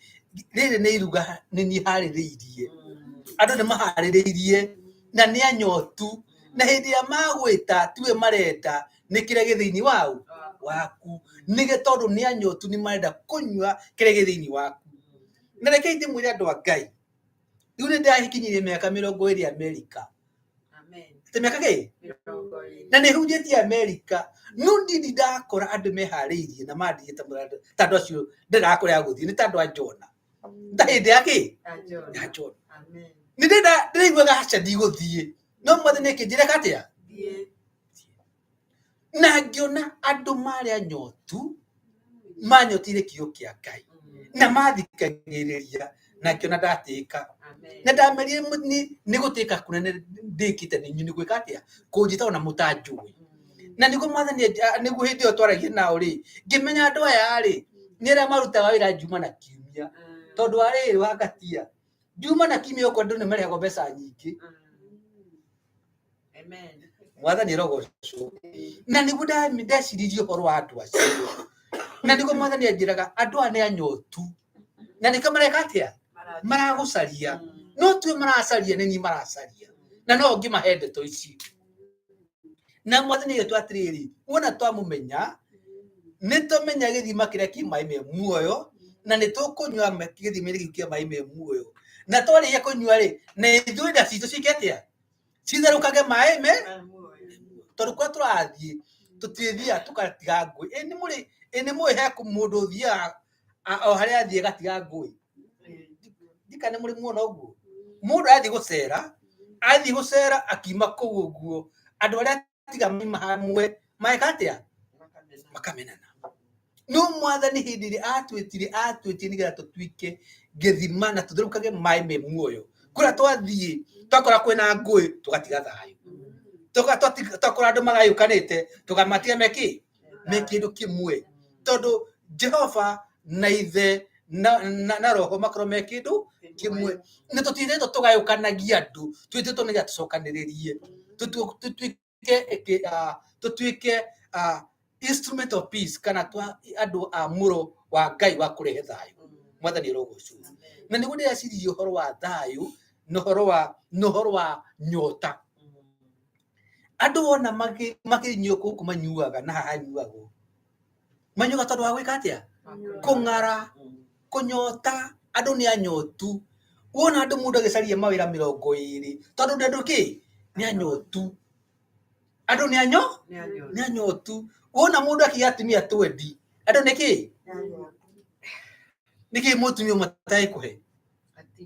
rĩrĩ nĩ iruga nĩ niĩ harĩrĩirie. Andũ nĩ maharĩrĩirie na nĩ anyotu. Na hĩndĩ ĩrĩa magwĩta tiwe marenda, nĩ kĩrĩa gĩ thĩinĩ waku. Nĩ tondũ nĩ anyotu nĩ marenda kũnyua kĩrĩa gĩ thĩinĩ waku. Na rekei ndĩmwĩre andũ a Ngai, rĩu nĩ ndakinyirie mĩaka 20 Amerika. Temiaka ke? Na nä hunjä tie Amerika no ndini ndakora andå meharä irie na mandä te må tandå acio ndä rakå rä a gå thiä nä tandå a Jona nda hä ndä yakä ya Jona nä ndä raiguaga haca ndigå thiä no mwathani akä njä reka atä a na ngä ona andå marä a nyotu manyotire kiugo kä a Ngai na mathikagä rä ria na ngä ona ndatä ka na ndamerire nä gå tä ka kunene ndä kä te nä nä gwä ka atä a kå njä ta ona må tanjå na nä guo mwathani nä guo hä ndä ä yo twaragia nao rä ngä menya andå aya rä nä arä a marutaga wä ra njuma na kiumia tondå arä rä wangatia njuma na kiumia å andå nä marehagwo mbeca nyingä mwathani rogocwo na nä guo ndeciririe å horo wa andå acio na nä guo mwathani anjä raga andå aya nä anyotu na nä kä mareka atä a maragå caria no tuä maracaria nä ni maracaria na no ngä mahe ndeto ici na mwathani gä twa atä rä rä wona twamå menya nä tå menya gä thima kä rä a kä maä me muoyo na nä tå kå nyua gä thima gä kä maä me muoyo na twarä ia kå nyua rä na ithuä nda citå cikä atä a citherå kage maä me tondå kå rä a tå rathiä tå tirä tå gatiga ngå nä må he må ndå å thiaga o harä a athiä gatiga ngå ndika nä må rä muona å guo må ndå athiä gå cera akiuma kå u å guo andå arä a tiga maima hamwe maeka atä a makamenana no mwathani hä ndä ä rä atwä tie nä getha tå tuike gä thima na tå therå kage maä me muoyo kå rä a twathiä twakora kwä na ngå tå gatiga thayå twakora andå magayå kanä te tå gamatiga mekä kä ndå kä mwe tondå Jehova na ithe na roho makorwo me kä ndå kä mwe nä tå tindätwo tå gayå kanagia andå twä tä two nä getha tå cokanä rä rie tå tuike instrument of peace kana andå a må ro wa Ngai wa kå rehe thayå mwathani rogocwo na nä guo ndä raciririe å horo wa thayå na å horo wa nyota andå wona makä nyua kå kå manyuaga na hahanyuagwo manyuaga tondå wa gwä ka atä a kå ng'ara kå nyota andå nä anyotu wona andå må ndå agä caria mawä ra 20 tondå ndå kä nä anyotu andå nä anyotu wona må ndå akiga atumia 20 andå nä kä må tumia mataä kå he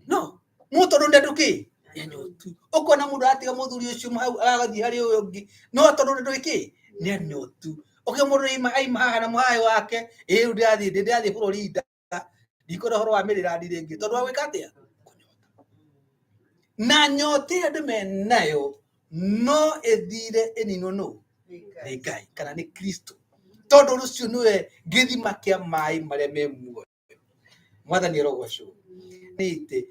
no må tondå ndå kä nä anyotu å kona må ndå atiga må thuri å cio agathiä harä å yå å ngä no tondå ndå kä nä anyotu å kä må ndå aima haha na mũhaä wake rä u ndä rathiä bå rå ri nda ndikå ra å horo wa mä rä randi rä ngä tondå wa gwä ka atä a na nyota ä andå menayo no ĩthire ĩninwo nũ nĩ Ngai kana nĩ Kristo tondũ rũcio nĩwe gĩthima kĩa maĩ marĩa me muoyo mwathani arogocwo nĩ itĩ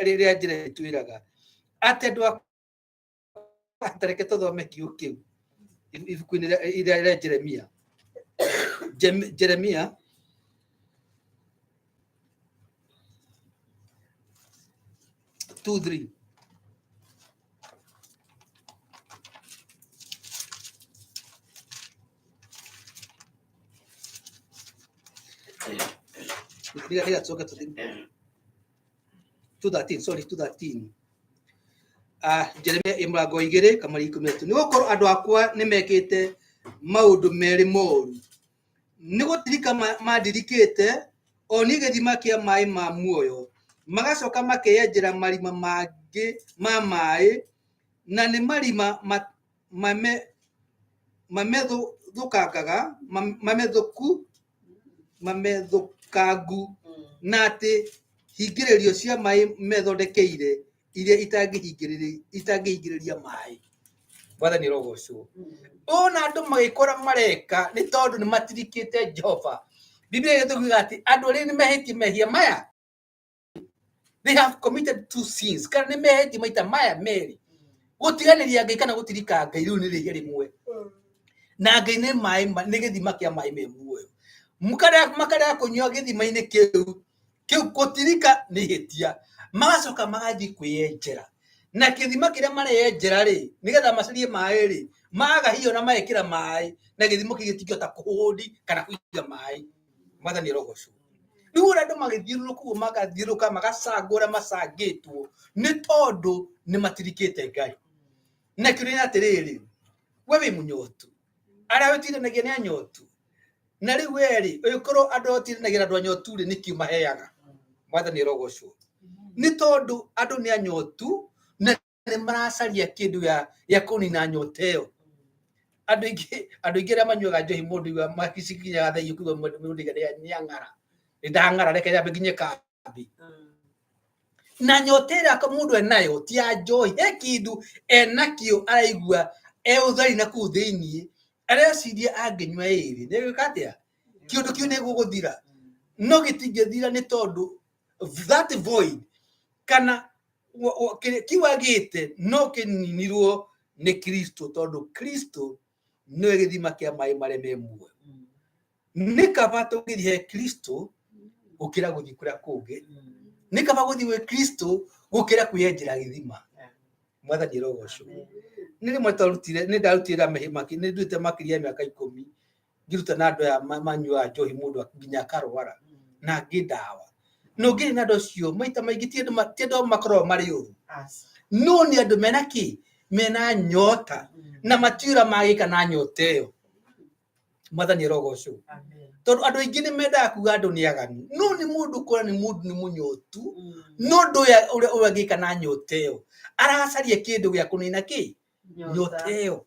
rĩrĩa njĩra twĩraga atĩ andũ atareke tũthome kiugo kĩu ibuku-inĩ rĩa Jeremia 2:3 2:13 Jeremia mũrango 2 kamari 13 nĩgũkorwo andũ akwa nĩmekĩte maũndũ merĩ moru nĩgũtirika mandirikĩte o niĩ gĩthima kĩa maĩ ma muoyo magacoka makeyenjera marima mangĩ ma maĩ na nĩ marima mamethũkangu na atĩ hingĩrĩrio cia maĩ methondekeire iria itangĩhingĩrĩria maĩ mwathani rogocwo ona andũ magĩkora mareka nĩ tondũ nĩ matirikĩte Jehova Biblia ĩgĩtũkiuga atĩ andũ arĩa nĩ mehĩtie mehia maya they have committed 2 sins kana nĩ mehĩtie maita maya merĩ gũtiganĩria Ngai kana gũtirika Ngai rĩu nĩ rĩhia rĩmwe na Ngai nĩ maĩ nĩ gĩthima kĩa maĩ me muoyo makarega kũnyua gĩthima-inĩ kĩu gũtirika nĩ ihĩtia magacoka magathiĩ kwĩyenjera na gĩthima kĩrĩa mareyenjera rĩ nĩgetha macarie maĩ rĩ maga hiyo na magekĩra maĩ na gĩthimo kĩu gĩtingĩhota kũhũndi kana kũiga maĩ mwathani arogocwo rĩu andũ magĩthiũrũrũka ũguo magathiũrũrũka magacanga ũrĩa macangĩtwo nĩ tondũ nĩ matirikĩte Ngai na kirina atiriri we wi munyotu ara wetithanagia ni anyotu na riu weri ukorwo andu otithanagia andu anyotu ri niki maheaga mwathani rogocwo ni tondu andu ni anyotu na ni maracaria kindu ya kunina nyoteo andu ingi ra manyuaga njohi mundu wa makicikinya tha iyo kuwa mundu ya nyangara ndangara reke ya beginye kambi na nyotera ko mundu enayo ti ya njohi kindu enakio araigua uthari na ku thiini areciria angenywa iri ni gikatia kiundu kiu ni guguthira no gitingithira ni tondu that void kana kiwagite no kininirwo ni Kristo tondu Kristo no githima kia mai mare memwe ni kaba tugithie Kristo ukira guthikura kungi ni kaba guthie Kristo gukira kuyenjira githima mwathani rogocwo ni rimwe twarutire ni ndarutira mehimaki ni ndute makiria miaka 10 ngiruta na andu ya manyua njohi mundu akinya karwara na ngidawa no ngiri na ndo cio maita maingi tiendo makoro mari uru no ni andu menaki mena nyota na matira magika na nyoteo mwathani rogocwo tondu andu ingi ni menda kuga andu ni aganu no ni mundu kora ni mundu ni munyotu no ndo ya uria gika na nyoteo aracaria kindu gya kunina ki nyoteo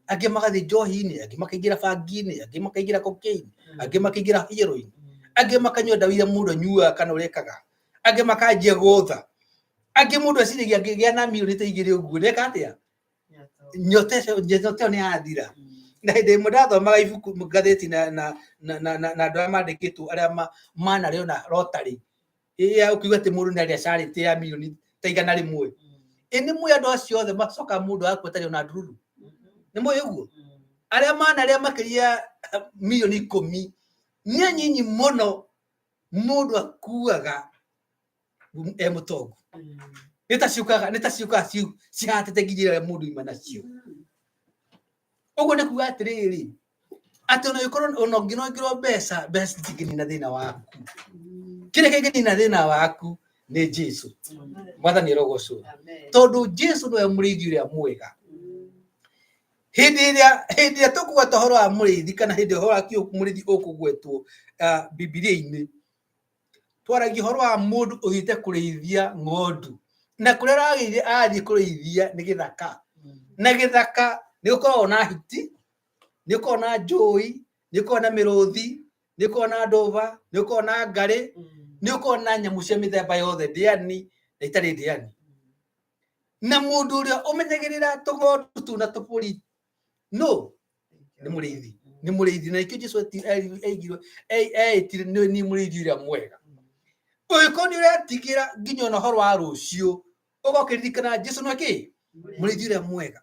angi magathi njohi-ini angi makaingira bangi-ini angi makaingira cocaine angi makaingira heroin angi makanyua ndawa iria mundu anyua kana urekaga angi makanjia gutha angi mundu aciragia angigia na milioni ta igiri uguo neka atia nyoteo ni athira na hindi imwe ndathomaga ibuku ngatheti na andu aria mandikitwo aria manarĩo na Rotary ya ukiuga ati mundu nĩ aria charity ya milioni ta igana rimwe ni mwe andu acio othe macoka mundu akwetari na ndururu ni mwe uguo aria manarĩa makiria milioni 10 ni nyinyi muno mundu akuaga mutongo nitaciukaga cigatete nginyĩra mundu ima nacio uguo ni kuga atiriri ati ona ikorwo ona ngino mbeca citinginina thina waku kire kinginina thina waku ni Jesu mwathani rogocwo tondu Jesu niwe mũrĩithi ũrĩa mwega hindi ĩrĩa tũkũgweta ũhoro wa mũrĩithi kana hindi ũhoro wa mũrĩithi ũkũgwetwo Bibilia-inĩ twaragia ũhoro wa mũndũ ũthiĩte kũrĩithia ng'ondu na kũrĩa athiĩ kũrĩithia nĩ gĩthaka na gĩthaka nĩ gũkoragwo na hiti nĩ gũkoragwo na njũĩ nĩ gũkoragwo na mĩrũthi nĩ gũkoragwo na ndũva nĩ gũkoragwo na ngarĩ nĩ gũkoragwo na nyamũ cia mĩthemba yothe ndĩani na itarĩ ndĩani na mũndũ ũrĩa ũmenyagĩrĩra tũgondu tũu na tũbũri no nĩ mũrĩithi na ikĩo Jesu aigirwo etire nĩ mũrĩithi ũrĩa mwega ũgĩkorwo nĩ ũretigĩra nginya ona ũhoro wa rũciũ ũgokĩririkana Jesu nĩ kĩ mũrĩithi ũrĩa mwega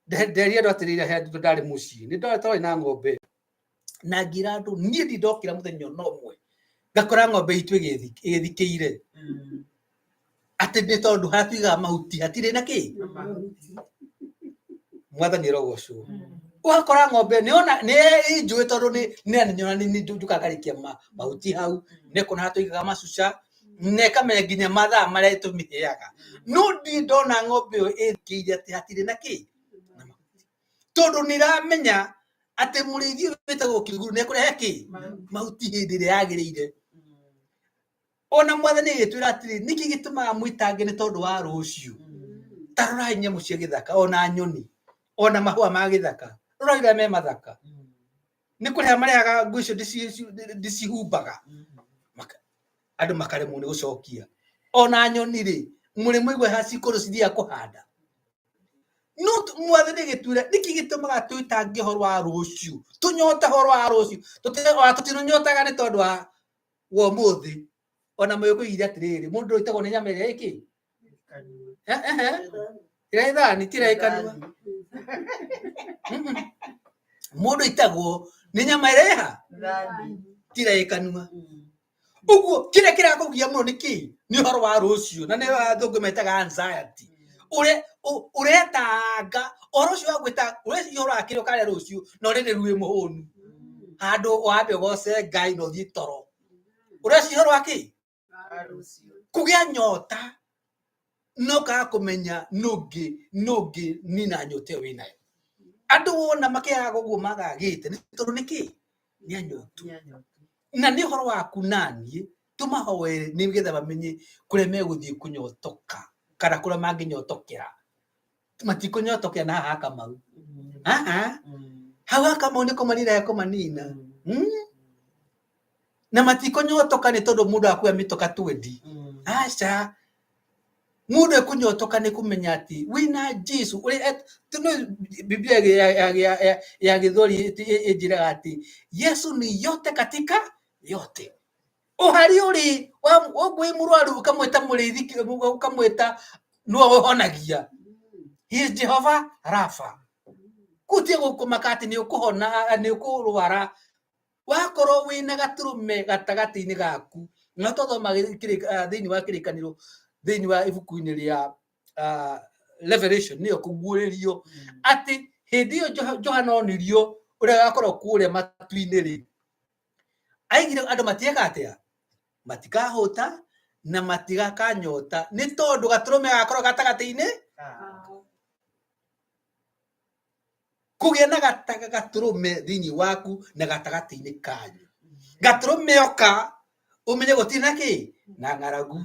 nderia andũ atĩrĩrĩ he andũ ndarĩ mũciĩ nĩ ndarĩ na ng'ombe na ngira andũ niĩ ndindokĩra mũthenya ona ũmwe ngakora ng'ombe itũ ĩgĩthikĩire atĩ nĩ tondũ harĩa tũigaga mahuti hatirĩ na kĩ mwathani rogocwo ũgakora ng'ombe nĩ njũĩ tondũ nĩ njũkagarĩkia mahuti hau nĩ kuona harĩa tũigaga macuca na ĩkamenya nginya mathaa marĩa tũmĩheaga no ndiĩ ndona ng'ombe ĩyo ĩthikĩire atĩ hatirĩ na kĩ tondu nĩ ramenya atĩ mũrĩithi ũyũ wĩtagwo kĩguru nĩ ekũrehe kĩ mahuti hĩndĩ ĩrĩa yagĩrĩire ona mwathani agĩtwĩra atĩrĩ nĩkĩ gĩtũmaga mwĩtange nĩ tondũ wa rũciũ ta rorai nyamũ cia gĩthaka ona nyoni ona mahũa ma gĩthaka rorai rĩrĩa me mathaka nĩ kũrĩa marehaga nguo icio ndĩcihumbaga andũ makaremwo nĩ gũcokia ona nyoni rĩ mũrĩ mũigua ha cikũrũ cithiaga kũhanda no mwathani agĩtwĩra nĩkĩ gĩtũmaga twĩtange ũhoro wa rũciũ tũnyote ũhoro wa rũciũ tũtinonyotaga nĩ tondũ wa ũmũthĩ ona mũgĩkũigire atĩrĩrĩ mũndũ ũyũ wĩtagwo nĩ nyama ĩrĩa ĩkĩ ĩraithani tiraĩkanua mũndũ wĩtagwo nĩ nyama ĩrĩa tiraĩkanua uguo kĩrĩa kĩrakũgia mũno nĩ kĩ nĩ ũhoro wa rũciũ na nĩ athũngũ metaga anxiety ũretanga ũhoro ũcio wa gwĩta ũreciria ũhoro wa kĩrĩa ũkarĩa rũciũ na ũrĩrĩ ruĩ mũhũnu handũ wambe ũgoce Ngai na ũthiĩ toro ũreciria ũhoro wa kĩ kũgĩa nyota no ka kumenya nogi nina nyote winayo andu wona makiaga guo magagite ni tondu niki ni anyotu na ni horo waku nani tumahoe ni getha bamenye kuria meguthie kunyotoka kana kuria manginyotokera matikunyotokera na haka mau hawa kama uniko manira yako manina na matikonyotoka ni tondu mundu akuya mitoka twendi acha mundu ekunyotoka ni kumenya ati wina Jesu uri tuno Biblia ya Githori ejira ati Yesu ni yote katika yote uhari uri wagwe murwaru ukamweta murithi ukamweta no honagia he is Jehovah Rapha kutie gukumakati ni ukuhona ni ukurwara wakoro wina gaturume gatagati-ini gaku na tothoma thiini wa kirikaniro thiini wa ibuku-ini ria Revelation niyo kuguuririo ati hindi iyo Johana onirio uria gakorwo kuria matu-ini ri aigire andu matieka atia matikahuta na matigakanyota ni tondu gaturume gakorwo gatagati-ini kugia na gaturume thiini waku na gatagati-ini kanyu gaturume oka umenye gutiri na ki na ngaragu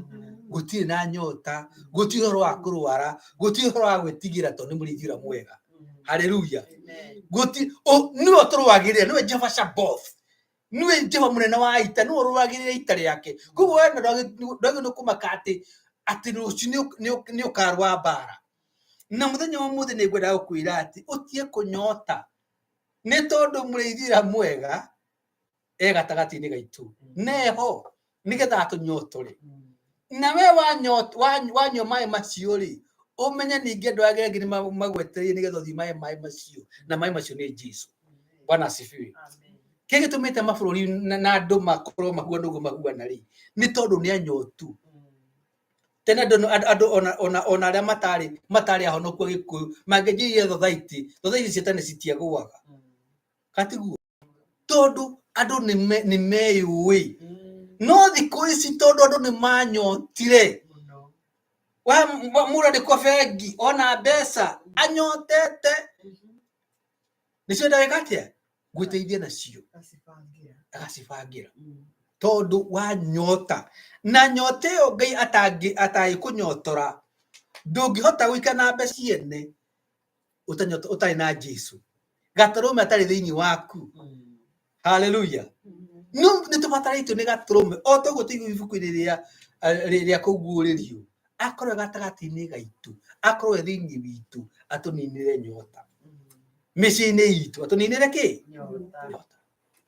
gutiri na nyota gutiri horo wa kurwara gutiri horo wa gwitigira tondu murigira mwega haleluya gutiri niwe turwagirire niwe Jehova Sabaoth niwe Jehova munene wa ita niwe urwagirire ita riake kuguo we ndogi nukumakati ati rucio ni ukarwa bara na muthenya wa muthi ni ngwenda gukwira ati utie kunyota ni tondu murigira mwega gatagati-ini gaitu neho nigetha tunyotore na we wanyo mai macio ri umenye ningi andu age ngiri magweterie nigetha uthi mai macio na mai macio ni Jesu. Bwana asifiwe. Kege tumite mabururi na andu makorwo mahua ndugu mahuana ri ni tondu ni anyotu tena andu ona aria matari ahonoku Gikuyu mangejirie thothaiti cietane citiagwaga katiguo tondu andu ni meyui no thiku ici tondu andu ni manyotire wa mura ni kwa bengi ona mbeca anyotete nicio ndagikatia gwiteithia nacio agacibangira tondu wanyota na nyote yo Ngai atai kunyotora ndungihota gwika na mbeca ciene utari na Jesu gaturume atari thiini waku haleluya no nitubataraitwo ni gaturume o tugutigu ibuku-ini ria kuguuririo akorwo gatagati-ini gaitu akorwo thiini witu atuninire nyota micii-ini itu atuninire ki nyota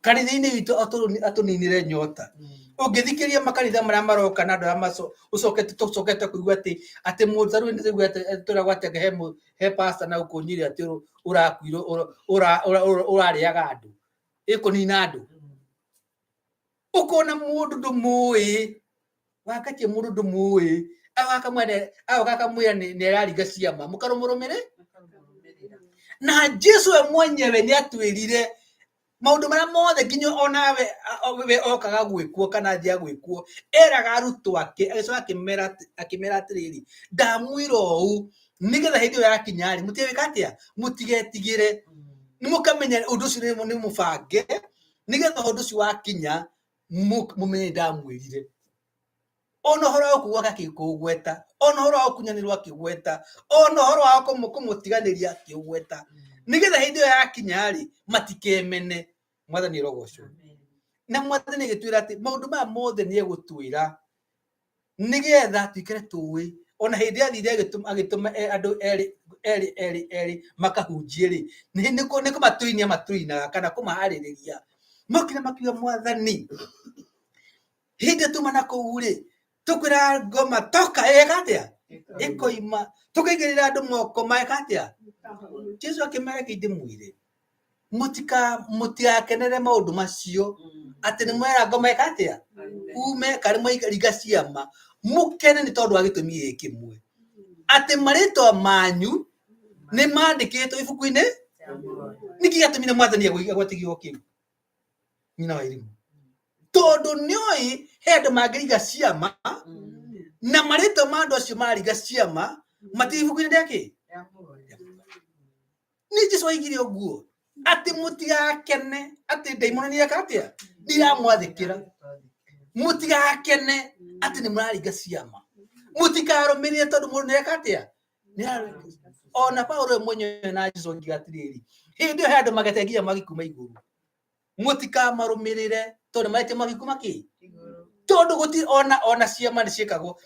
kanitha-ini witu atuninire nyota ungithikiria makanitha maria maroka na andu aria tucokete kuigua ati mutharu ni tuigua turagwa ati he pastor na ukunyiri ati urakuiro urariaga andu ikunina andu ukona mundu ndumui wakatie mundu ndumui akamwira ni araringa ciama mukarumurumire na Jesu we mwenyewe ni atwirire maundu maria mothe nginya onawe okaga gwikuo kana thia gwikuo eraga arutwo ake agicoka akimera atiriri ndamwira uu nigetha hindi iyo yakinya ri mutiwika atia mutigetigire nimukamenya undu ucio ni mubange nigetha undu ucio wakinya mumenye ndamwirire ona horo wa kuwa gakikugweta ona horo wa kunyanirwo akigweta ona horo wa kumutiganiria akigweta nigetha hindi iyo yakinya ri matikemene mwathani rogocwo na mwathani gitwira ati maundu ma mothe ni egutwira nigetha twikare tuwi ona hindi athire agituma andu eri makahunjie ri niko matuinia matuinaga kana kumahaririria mokire makiuga mwathani hindi tumana kuu ri tukwira ngoma toka ekatia ikoima tukaigirira andu moko maekatia Jesu akimera kindi mwire mutiakenere maundu macio ati ni mwera ngoma ekatia ume kari mwiringa ciama mukene ni tondu agitumi ikimwe ati maritwa manyu ni mandikitwo ibuku-ini niki gatumire mwathani agwatigio kiu nyina wa irimu tondu nioi he andu mangiringa ciama na marito mando acio mariga ciama mativuguire ndeki ni Jesu aigire oguo ati mutigakene ati daimoni yakatia ndiramwathikira mutigakene ati ni mariga ciama mutikaromirie tondu mundu yakatia ona Paulo mwenyewe na Jesu ngigatiriri hindi he andu magategia magikuma iguru mutikamarumirire tondu maite magikuma ki tondu guti ona ciama ni ciikagwo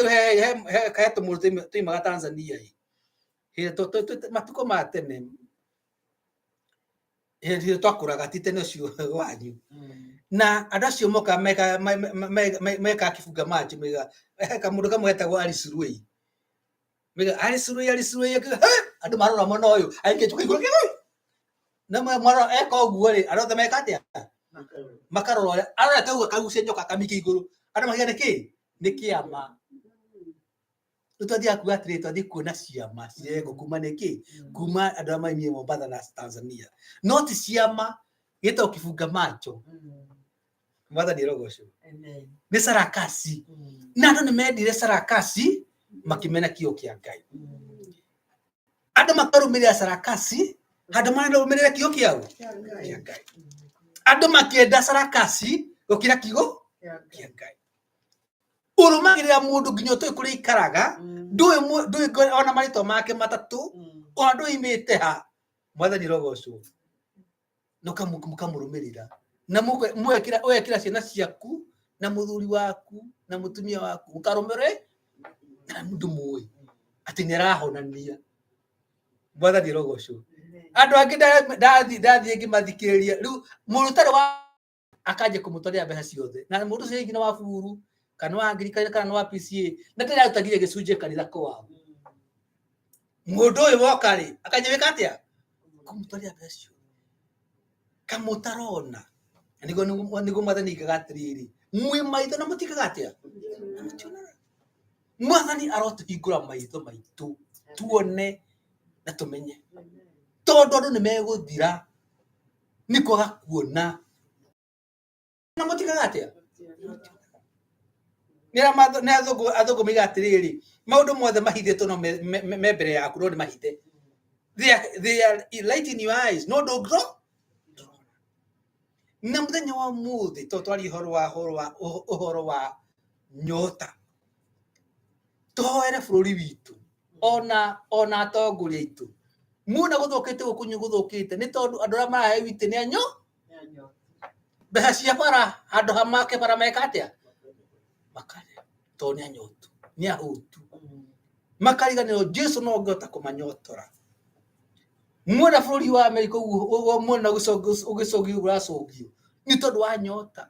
he tumuru tuimaga Tanzania he matuko ma tene he twakuraga ti tene ucio wanyu na andu acio moka meka kifunga maji mega kamundu kamwe getagwo Alisurui mega Alisurui andu marora mona uyu ainge tukiguru na mwana eka uguo ri arothe meka atia makarora arora kagucia nyoka kamiki iguru andu magene ki ni kiama tutathia ku atire twathi kuona ciama cirego kuma niki kuma andu amaimie Mombasa na Tanzania no ti ciama gita ukifunga macho mother ni rogoco ni sarakasi na andu ni mendire sarakasi makimena kio kia Ngai andu makarumiria sarakasi andu mararumiria kio kiao kia Ngai andu makienda sarakasi gukira kigo kia Ngai urumagirira mundu nginya toi kuri ikaraga ndui ona marito make matatu ona ndui imite ha mwathani rogoco no kamurumirira na mwekira ciana ciaku na muthuri waku na mutumia waku ukarumire na mundu mui ati nirahonania mwathani rogoco andu angi ndathie ngimathikiriria riu murutari wa akaje kumutwaria mbeca ciothe na mundu ucio ingina wa buru kana wa Anglikana kana wa PCA na tena utagire gicunje kanitha kwao mundu uyu woka ri akaje wika atia kumutwaria mbeca ciothe kamutarona nigo mwathani gagatiriri mwi maitho na mutikaga atia mwathani arotuhingura maitho maitu tuone na tumenye tondu andu ni meguthira ni kwaga kuona na mutikaga atia nira athugu migatiriri maundu mothe mahithitwo no me mbere yaku no ni mahithe they are light in your eyes no ndungro na muthenya wa muthi to twari uhoro wa nyota twoere bururi witu ona atongoria itu muna guthukite gukunyu guthukite ni tondu andu ara marahe wite ni anyo mbeca cia bara andu hamake bara meka atia makare to ni anyotu ni ahutu makariganiro Jesu no ngota kumanyotora mwana bururi wa Amerika uguo mwana ugicogi uracogio ni tondu wa nyota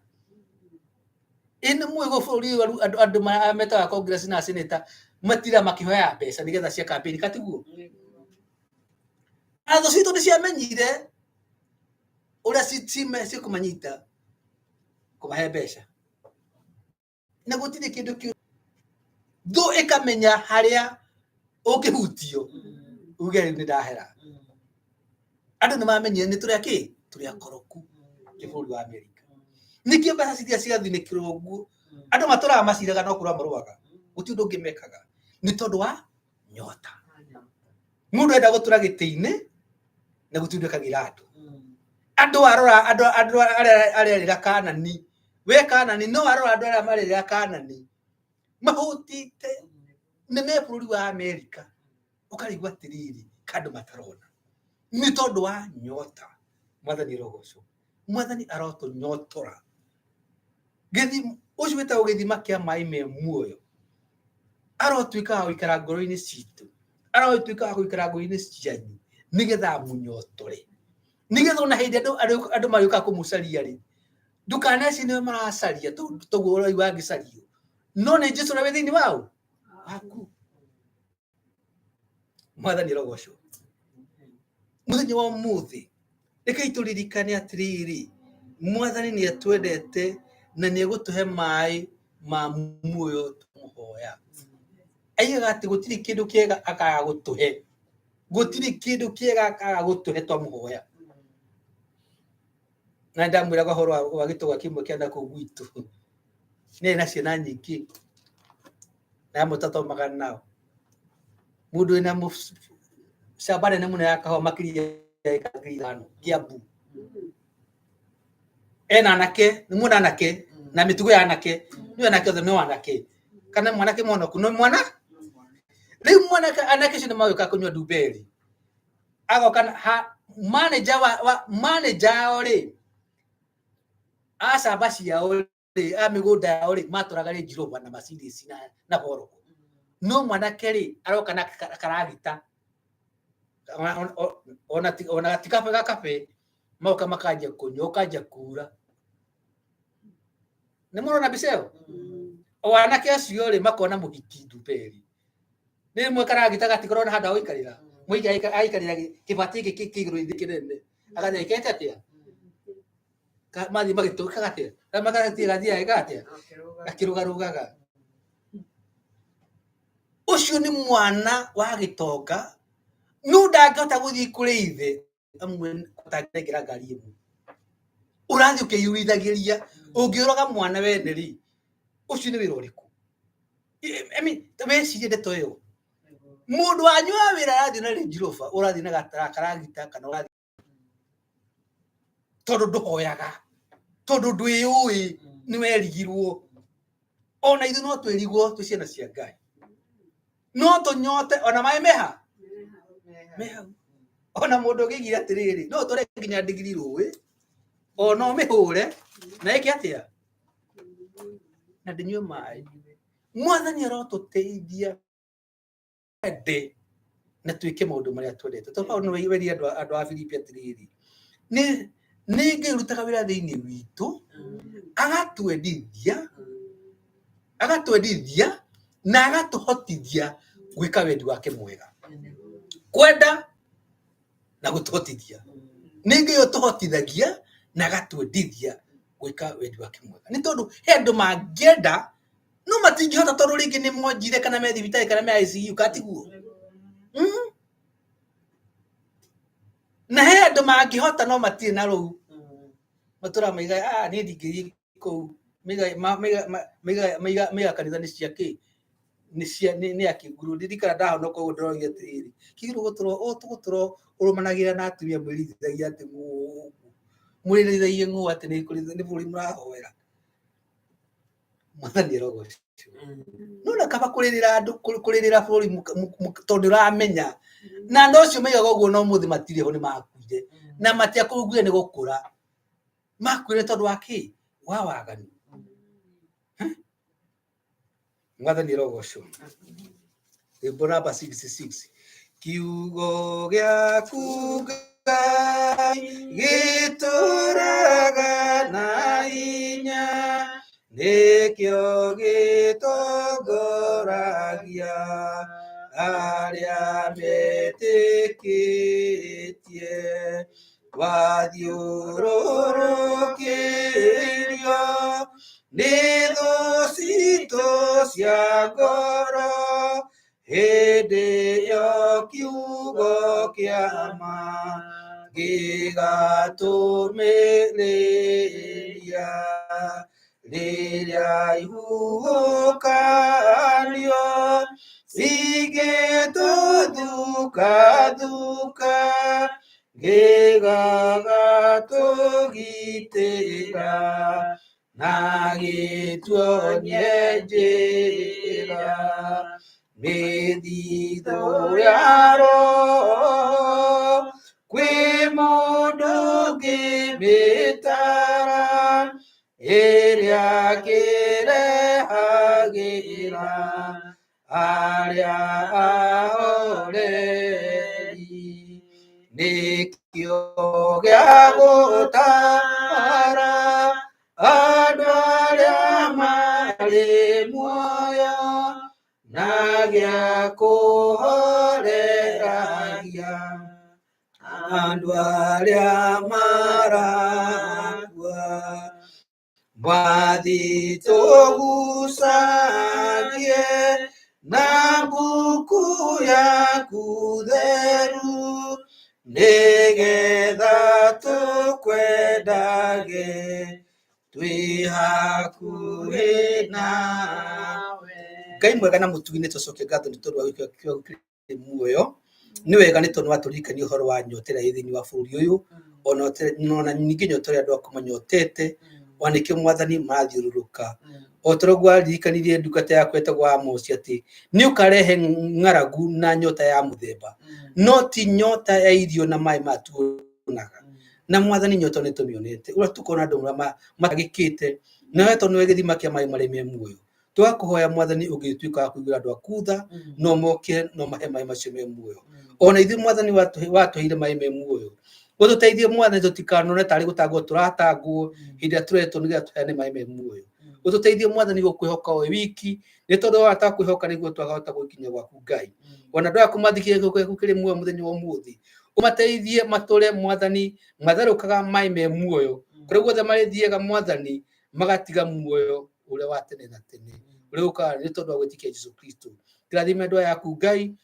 ene mwego bururi andu metaga Congress na Senator matira makihoya mbeca nigetha cia campaign katiguo atho cito ni ciamenyire uria cikumanyita kumahe mbeca na gutire kindu kiu tho ikamenya haria ukihutio uge ni ndahera andu ni mamenyire ni turia ki turia koroku bururi wa Amerika nikio mbeca citia ciathinikirwo uguo andu maturaga maciraga no kura maruaga guti undu ngimekaga ni tondu wa nyota mundu enda gutura gitiine na gutindikagira andu andu arerira Kanani we Kanani no arora andu aria marerira Kanani mahutite ni me bururi wa Amerika ukarigwa tiriri kandu matarona ni tondu wa nyota mwathani rogoco mwathani aroto nyotora gethi ucio wetagwo githima kia mai me muoyo arotwika gwikara ngoro-ini citu arotwika gwikara ngoro-ini cianyu nigetha munyotore nigetha ona hindi andu mariuka kumucaria ri ndukaneci niwe maracaria toguo uroi wangicario no ni Jesu na withini wao aku mwathani rogoco muthenya wa muthi reke turirikane atiriri mwathani ni atwendete na ni egutuhe mai ma muoyo tumuhoya aiga ati gutiri kindu kiega akaga gutuhe gutiri kindu kiega akaga gutuhe tumuhoya na ndamwira kwa horo wa gitugwa kimwe kianda ku gwitu ni na ciana nyingi na mũtathomaga nao mũndũ wĩna cabare nĩ mũno ya kahũa makĩria ya ĩka 5 Kiambu ena anake nĩ mũna anake na mĩtugo ya anake nĩ anake othe no anake kana mwanake mũnoku no mwana rĩu mwanake anake icio nĩ magĩũka kũnyua ndumberi agoka manager rĩ acamba ciao rĩ amĩgũnda yao rĩ matũraga Range Rover na Mercedes na Volvo no mwanake rĩ aroka na karagita ona tikabe gakabe moka makajia kũnyua ũkanjia kura nĩ mũrona mbica ĩyo o anake acio rĩ makona mũhiki ndumberi nĩ mwe karagita gatikorwo na handũ gũikarĩra mũikia aikarĩra kĩbati gĩkĩ kĩigũrũ kĩnene agathekete atĩa mathi magĩtũka atĩa na magathie atĩa akĩrũgarũgaga ũcio nĩ mwana wa gĩtonga no ndangĩhota gũthiĩ kũrĩ ithe amwe ũtangĩnengera ngari ĩmwe ũrathiĩ ũkĩyurithagĩria ũngĩũraga mwana wene rĩ ũcio nĩ wĩra ũrĩkũ wecirie ndeto ĩyo mũndũ wanyua wĩra arathiĩ na Range Rover ũrathiĩ na karagita kana ũrathiĩ tondũ ndũhoyaga tondũ ndwĩũĩ nĩ werigirwo ona ithuĩ no twĩrigwo twĩ ciana cia Ngai no tũnyote ona maĩ meha ona mũndũ ũgĩgire atĩrĩrĩ no tũre nginya ndigiri rũĩ ona ũmĩhũre na ĩke atĩa na ndĩnyue maĩ mwathani arotũteithia ende na twĩke maũndũ marĩa twendete tondũ Paũlũ nĩ weria andũ a Filipi atĩrĩrĩ nĩ Ngai ũrutaga wĩra thĩinĩ witũ agatwendithia na agatũhotithia gwĩka wendi wake mwega kwenda na gũtũhotithia nĩ Ngai ũtũhotithagia na agatwendithia gwĩka wendi wake mwega nĩ tondũ he andũ mangĩenda no matingĩhota tondũ rĩngĩ nĩ monjire kana me thibitarĩ kana me ICU katiguo na he andũ mangĩhota no matirĩ na rũu matũra maiga niĩ ndingĩthiĩ kũu maiga kanitha nĩ ciakĩ nĩ akĩguru ndirikana ndahonoka ũguo ndĩroria atĩrĩrĩ kĩgĩrũ gũtũrwo ũrũmanagĩra na atumia mwĩrithithagia atĩ mwĩrithithagie ngũ atĩ nĩ bũrũri mũrahoera mwathani arogocwo no na kaba kũrĩrĩra andũ kũrĩrĩra bũrũri tondũ ũramenya na andũ acio maigaga ũguo no mũthĩ matirĩ ho nĩ makuire na matiakũrugire nĩ gũkũra makuire tondũ wa kĩ wa waganu mwathani arogocwo rwĩmbo namba 66 kiugo gĩaku Ngai gĩtũũraga na hinya nĩkĩo gĩtongoragia arĩa metĩkĩtie wathiũrũrũkĩirio nĩ thũ citũ cia ngoro hĩndĩ ĩyo kiugo kĩa ma gĩgatũmĩrĩria rĩrĩa ihuhũkanio cigĩtũthukathuka gĩgagatũgitĩra na gĩtuonie njĩra mĩthithũ ya Roho kwĩ mũndũ ũngĩmĩtara ĩrĩa kĩrehagĩra arĩa ahoreri nĩkĩo gĩa gũtara andũ arĩa marĩ muoyo na gĩa kũhoreragia andũ arĩa marakua mwathi tũgucagie na mbuku yaku theru nĩgetha tũkwendage twĩ hakuhĩ nawe Ngai mwega na mutugi nĩ tũcokia ngatho nĩ tondũ wa gĩkĩro kĩrĩ muoyo. Nĩ wega nĩ tondũ watũririkania ũhoro wa nyota ĩrĩa ĩ thĩinĩ wa bũrũri ũyũ, ona ningĩ nyota ĩrĩa andũ aku manyotete, ona nĩkĩo Mwathani marathiũrũrũka. O ta ũguo waririkanirie ndungata yaku ĩtagwo Amos atĩ nĩ ũkarehe ng'aragu na nyota ya mũthemba, no ti nyota ya irio na maĩ matuonaga. Na Mwathani nyota nĩ tũmĩonete, ũrĩa tũkona andũ arĩa matagĩkĩte, nawe tondũ nĩwe gĩthima kĩa maĩ marĩa me muoyo. Twakũhoya Mwathani ũngĩtuĩka wa kũiguĩra andũ aku tha, no moke no mahe maĩ macio me muoyo. Ona ithuĩ Mwathani watũheire maĩ me muoyo, ũtũteithie Mwathani tũtikanone tarĩ gũtangwo tũratangwo hĩndĩ ĩrĩa tũretwo nĩgetha tũheane maĩ me muoyo. Ũtũteithie Mwathani gũkwĩhoka we wiki, nĩ tondũ wahota kwĩhoka nĩguo twahota gũkinya gwaku Ngai. Ona andũ aku mathikĩrĩrie gĩaku kĩrĩ muoyo mũthenya wa ũmũthĩ, ũmateithie matũre Mwathani matherũkaga maĩ me muoyo, kũrĩa guothe marĩthiaga Mwathani magatiga muoyo ũrĩa wa tene na tene ũrĩa ũkaga nĩ tondũ wa gwĩtĩkia Jesũ Kristo. Kĩrathime andũ aya aku Ngai,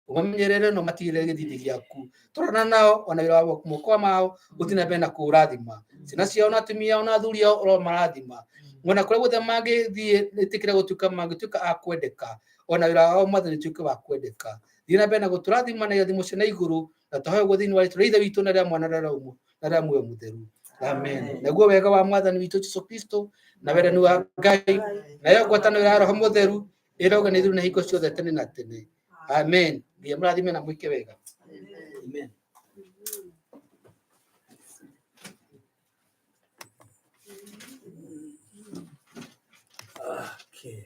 ũmamenyerere na ũmatigĩrĩre gĩthithi gĩaku. Tũrona nao ona wĩra wa moko mao ũthiĩ na mbere na kũũrathima. Ciana ciao na atumia ao na athuri ao ũromarathima. Ona kũrĩa guothe mangĩthiĩ ĩtĩkĩre mangĩtuĩka a kwendeka, ona wĩra wao Mwathani ũtuĩke wa kwendeka. Thiĩ na mbere na gũtũrathima na irathimo cia na igũrũ, na tũhoya ũguo thĩinĩ wa rĩĩtwa rĩa Ithe witũ na rĩa Mwana na rĩa Muoyo Mũtheru. Amen. Naguo wega wa Mwathani witũ Jesũ Kristo na wendani wa Ngai nayo ngwatanĩro ya Roho Mũtheru ĩroge na ithuĩ na hingo ciothe tene na tene. Amen. Ngai mũrathime na mwĩke wega. Amen. Okay.